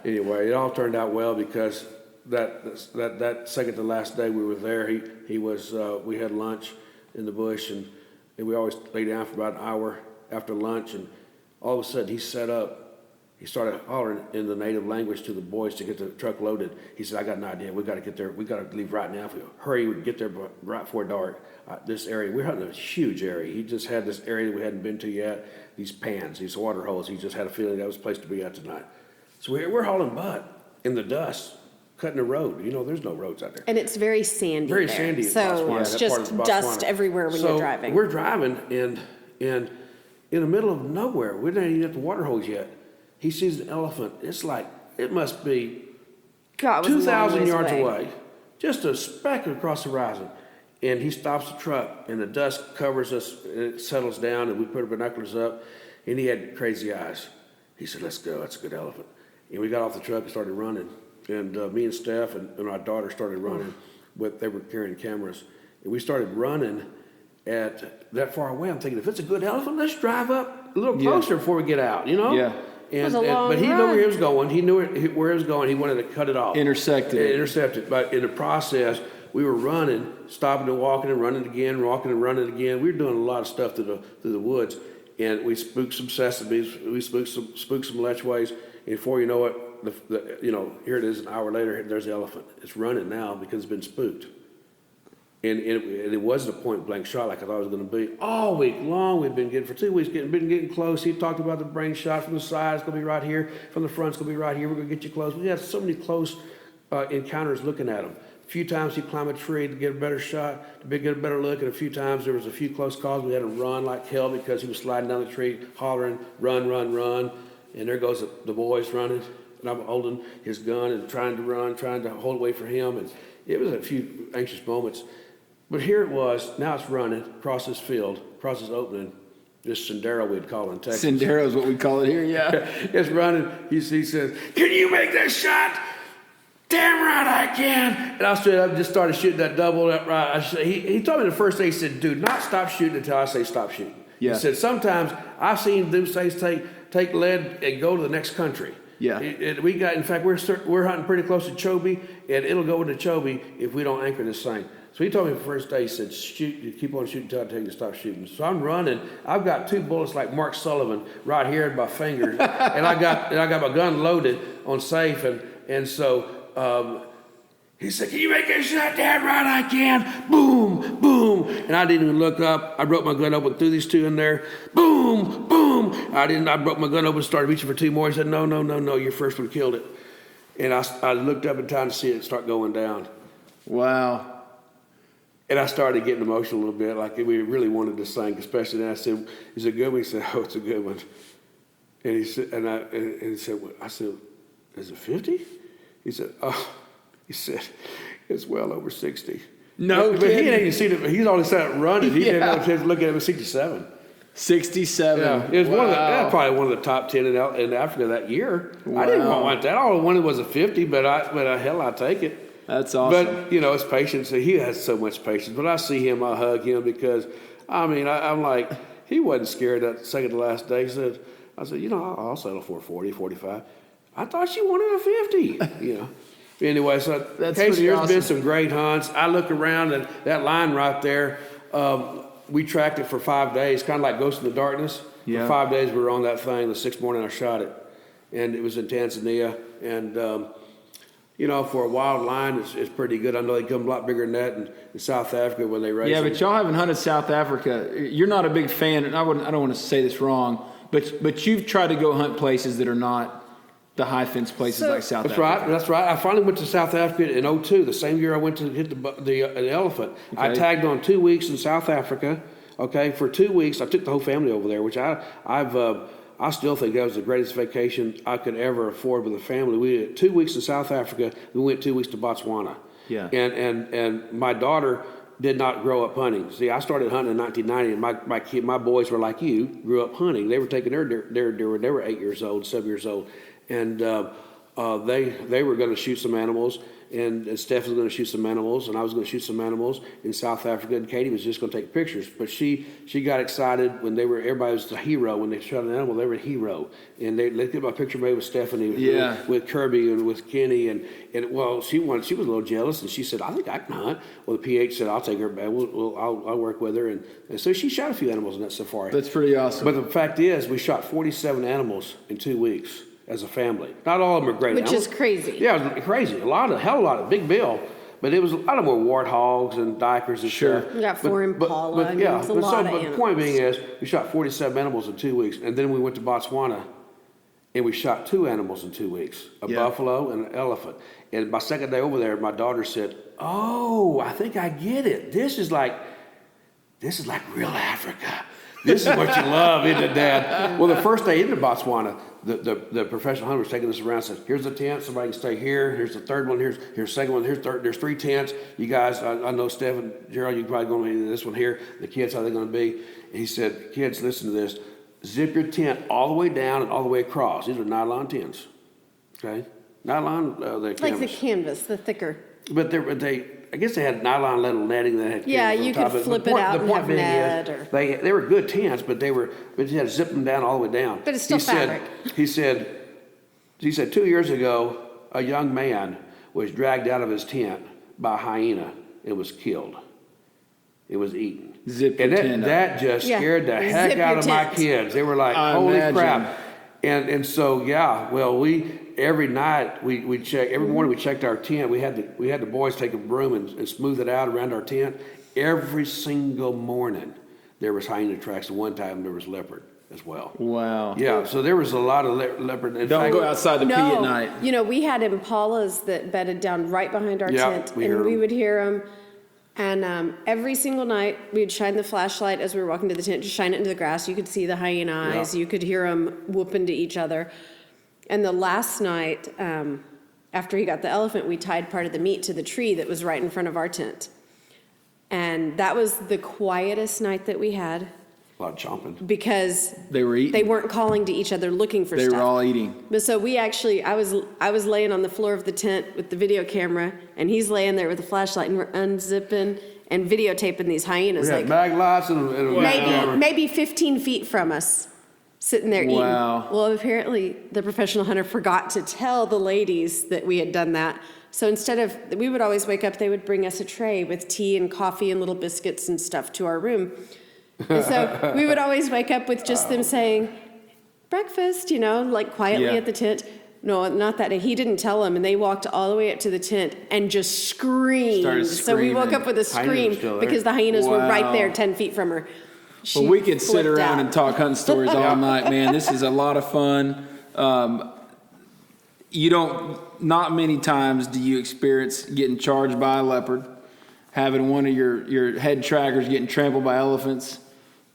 S2: anyway, it all turned out well because that second to last day we were there. He was we had lunch in the bush and we always lay down for about an hour after lunch, and all of a sudden he set up. He started hollering in the native language to the boys to get the truck loaded. He said, I got an idea. We got to get there. We got to leave right now. If we hurry, we get there right before dark. This area, we're hunting a huge area. He just had this area that we hadn't been to yet, these pans, these water holes. He just had a feeling that was a place to be at tonight. So we're hauling butt in the dust, cutting the road. There's no roads out there.
S3: And it's very sandy
S2: Very
S3: there.
S2: sandy.
S3: So it's just dust everywhere when you're driving.
S2: So we're driving, and in the middle of nowhere, we're not even at the water hose yet. He sees an elephant. It's like, it must be 2,000 yards away. Just a speck across the horizon. And he stops the truck, and the dust covers us, and it settles down, and we put our binoculars up, and he had crazy eyes. He said, let's go, that's a good elephant. And we got off the truck and started running. And me and Steph and our daughter started running. They were carrying cameras. And we started running at that far away. I'm thinking, if it's a good elephant, let's drive up a little closer before we get out,
S1: Yeah.
S2: But he knew where he was going. He knew where he was going. He wanted to cut it off.
S1: Intercepted.
S2: But in the process, we were running, stopping and walking and running again, walking and running again. We were doing a lot of stuff through the woods. And we spooked some sesames. We spooked some lechways. And before you know it, here it is an hour later, there's the elephant. It's running now because it's been spooked. And it wasn't a point-blank shot like I thought it was going to be. All week long, we've been getting, for 2 weeks, been getting close. He talked about the brain shot from the side. It's going to be right here. From the front, it's going to be right here. We're going to get you close. We had so many close encounters looking at him. A few times he'd climb a tree to get a better shot, to get a better look. And a few times there was a few close calls. We had to run like hell because he was sliding down the tree, hollering, run, run, run. And there goes the boys running. And I'm holding his gun and trying to run, trying to hold away for him. And it was a few anxious moments. But here it was, now it's running across this field, across this opening, this sendero we'd call it in Texas.
S1: Sendero is what we call it here, yeah.
S2: It's running. He says, can you make that shot? Damn right I can. And I stood up and just started shooting that double. He told me the first day, he said, do not stop shooting until I say stop shooting. Yeah. He said, sometimes I've seen them say take lead and go to the next country.
S1: Yeah.
S2: In fact, we're hunting pretty close to Chobe, and it'll go to Chobe if we don't anchor this thing. So he told me the first day, he said, shoot, you keep on shooting until I tell you to stop shooting. So I'm running. I've got 2 bullets like Mark Sullivan right here in my fingers. and I got my gun loaded on safe. And so he said, can you make that shot? Damn right I can. Boom, boom. And I didn't even look up. I broke my gun open, threw these 2 in there. Boom, boom. I broke my gun open, started reaching for 2 more. He said, no, your first one killed it. And I looked up in time to see it start going down.
S1: Wow.
S2: And I started getting emotional a little bit, like we really wanted to sing, especially then I said, is it good one? He said, oh, it's a good one. And he said, I said, is it 50? He said, it's well over 60.
S1: No,
S2: but he didn't even see it. He's only sat running. He didn't have a chance to look at it. It was 67.
S1: 67.
S2: Yeah, it was probably one of the top 10 in Africa that year. Wow. I didn't want that. All I wanted was a 50, but hell, I'd take it.
S1: That's awesome.
S2: But, it's patience. He has so much patience. But I see him, I hug him because, I'm like, he wasn't scared that second to last day. I said, I'll settle for 40, 45. I thought she wanted a 50, you know. Anyway, so
S1: That's
S2: Kasey,
S1: pretty
S2: there's
S1: awesome.
S2: been some great hunts. I look around and that line right there, we tracked it for 5 days, kind of like Ghost in the Darkness.
S1: Yeah.
S2: For 5 days we were on that thing. The sixth morning I shot it, and it was in Tanzania. And, you know, for a wild line, it's pretty good. I know they come a lot bigger than that in South Africa when they race
S1: Yeah,
S2: them.
S1: but y'all haven't hunted South Africa. You're not a big fan, and I don't want to say this wrong, but you've tried to go hunt places that are not the high fence places like South
S2: That's
S1: Africa.
S2: right. That's right. I finally went to South Africa in 2002, the same year I went to hit the elephant. I
S1: Okay.
S2: tagged on 2 weeks in South Africa. Okay, for 2 weeks, I took the whole family over there, which I still think that was the greatest vacation I could ever afford with a family. We did 2 weeks in South Africa. We went 2 weeks to Botswana.
S1: Yeah.
S2: And my daughter did not grow up hunting. See, I started hunting in 1990, and my boys were like you, grew up hunting. They were taking their deer when they were 8 years old, 7 years old, and they were going to shoot some animals. And Steph was going to shoot some animals, and I was going to shoot some animals in South Africa, and Katie was just going to take pictures. But she got excited when everybody was a hero. When they shot an animal, they were a hero. And they get my picture made with Stephanie, with Kirby, and with Kenny. And well, she was a little jealous, and she said, I think I can hunt. Well, the PH said, I'll take her back. I'll work with her. And so she shot a few animals in that safari.
S1: That's pretty awesome.
S2: But the fact is, we shot 47 animals in 2 weeks. As a family. Not all of them are great
S3: Which
S2: animals.
S3: is crazy.
S2: Yeah, it was crazy. Hell of a lot of big bill, but it was a lot of more warthogs and dikers and stuff.
S3: We got four impala. I mean, it's a lot of
S2: the
S3: animals.
S2: point being is, we shot 47 animals in 2 weeks, and then we went to Botswana, and we shot 2 animals in 2 weeks, a buffalo and an elephant. And my second day over there, my daughter said, "Oh, I think I get it. This is like real Africa. This is what you love, isn't it, Dad?" Well, the first day into Botswana, the professional hunter was taking us around and said, "Here's the tent, somebody can stay here. Here's the third one, here's the second one, there's 3 tents. You guys, I know Steph and Jerel, you're probably going to be this one here. The kids, how they're going to be." And he said, "Kids, listen to this. Zip your tent all the way down and all the way across. These are nylon tents, okay? Nylon, the canvas.
S3: Like the canvas, the thicker.
S2: But I guess they had nylon little netting that had
S3: Yeah,
S2: canvas on
S3: you
S2: top
S3: could
S2: of it.
S3: flip
S2: The
S3: it
S2: point-
S3: out
S2: the
S3: and
S2: point
S3: have
S2: being
S3: net
S2: is,
S3: or-
S2: they were good tents, but you had to zip them down all the way down.
S3: But it's still fabric.
S2: He said 2 years ago, a young man was dragged out of his tent by a hyena and was killed. It was eaten.
S1: Zip your
S2: and
S1: tent up.
S2: that just scared the heck
S3: Zip
S2: out
S3: your
S2: of my
S3: tent.
S2: kids. They were like,
S1: I
S2: "Holy
S1: imagine.
S2: crap!" And so every night we check. Every morning we checked our tent. We had the boys take a broom and smooth it out around our tent. Every single morning there was hyena tracks. And one time there was leopard as well.
S1: Wow.
S2: Yeah, so there was a lot of leopard. In
S1: Don't
S2: fact,
S1: go outside to pee at night.
S3: You know, we had impalas that bedded down right behind our
S2: Yeah,
S3: tent,
S2: we
S3: and
S2: heard
S3: we
S2: 'em.
S3: would hear them. And every single night, we'd shine the flashlight as we were walking to the tent, just shine it into the grass. You could see the hyena eyes.
S2: Yeah.
S3: You could hear them whooping to each other. And the last night, after he got the elephant, we tied part of the meat to the tree that was right in front of our tent. And that was the quietest night that we had
S2: a lot of chomping.
S3: because
S1: They were eating.
S3: they weren't calling to each other looking for
S1: They
S3: stuff.
S1: were all eating.
S3: But so we actually, I was laying on the floor of the tent with the video camera, and he's laying there with the flashlight, and we're unzipping and videotaping these hyenas,
S2: We had
S3: like
S2: mag lights and
S3: maybe 15 feet from us, sitting there
S1: Wow.
S3: eating. Well, apparently the professional hunter forgot to tell the ladies that we had done that. So instead of, we would always wake up, they would bring us a tray with tea and coffee and little biscuits and stuff to our room. And so we would always wake up with just them saying, "Breakfast," like quietly
S1: Yeah.
S3: at the tent. No, not that day. He didn't tell them, and they walked all the way up to the tent and just screamed.
S1: Started
S3: So we woke
S1: screaming.
S3: up with a
S2: Hyenas were
S3: scream
S2: still there.
S3: because the hyenas were right
S1: Wow.
S3: there 10 feet from her.
S1: Well, we could sit
S3: flipped
S1: around
S3: out.
S1: and talk hunting stories all night, man. This is a lot of fun. Not many times do you experience getting charged by a leopard, having one of your head trackers getting trampled by elephants,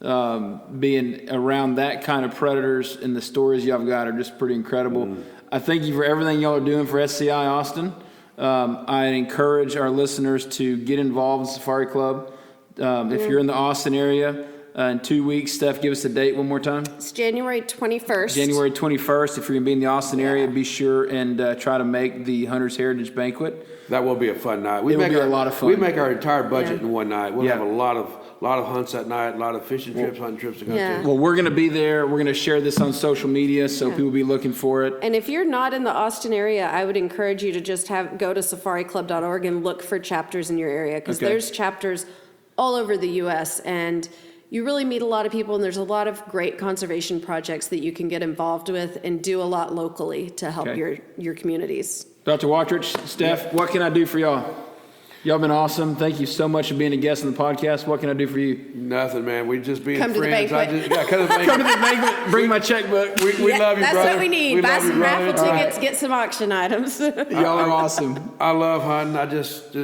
S1: being around that kind of predators, and the stories y'all got are just pretty incredible. I thank you for everything y'all are doing for SCI Austin. I encourage our listeners to get involved in Safari Club. If you're in the Austin area, in 2 weeks. Steph, give us a date one more time.
S3: It's January 21st.
S1: January 21st. If you're going to be in the Austin area,
S3: Yeah.
S1: be sure and try to make the Hunters Heritage Banquet.
S2: That will be a fun night.
S1: It will be a lot of fun.
S2: We make our entire budget
S3: Yeah.
S2: in one night. We'll
S1: Yeah.
S2: have a lot of hunts that night, a lot of fishing trips, hunting trips to go
S3: Yeah.
S2: to.
S1: Well, we're going to be there. We're going to share this on social media, so people will be looking for it.
S3: And if you're not in the Austin area, I would encourage you to just go to safariclub.org and look for chapters in your area, because
S1: Okay.
S3: there's chapters all over the U.S., and you really meet a lot of people, and there's a lot of great conservation projects that you can get involved with and do a lot locally to help
S1: Okay.
S3: your communities.
S1: Dr. Wottrich, Steph, what can I do for y'all? Y'all been awesome. Thank you so much for being a guest on the podcast. What can I do for you?
S2: Nothing, man. We just being
S3: Come to the
S2: friends.
S3: banquet.
S2: Come to the
S1: Come to
S2: banquet.
S1: the banquet, bring my checkbook.
S2: We
S3: Yeah,
S2: love you,
S3: that's
S2: brother.
S3: what we need.
S2: We
S3: Buy
S2: love you,
S3: some
S2: brother.
S3: raffle
S2: All right.
S3: tickets, get some auction items.
S1: Y'all are awesome.
S2: I love hunting. I just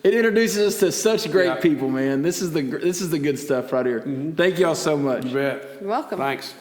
S1: It introduces us to such great
S2: Yeah.
S1: people, man. This is the good stuff right here. Thank y'all so much.
S2: bet.
S3: You're welcome.
S2: Thanks.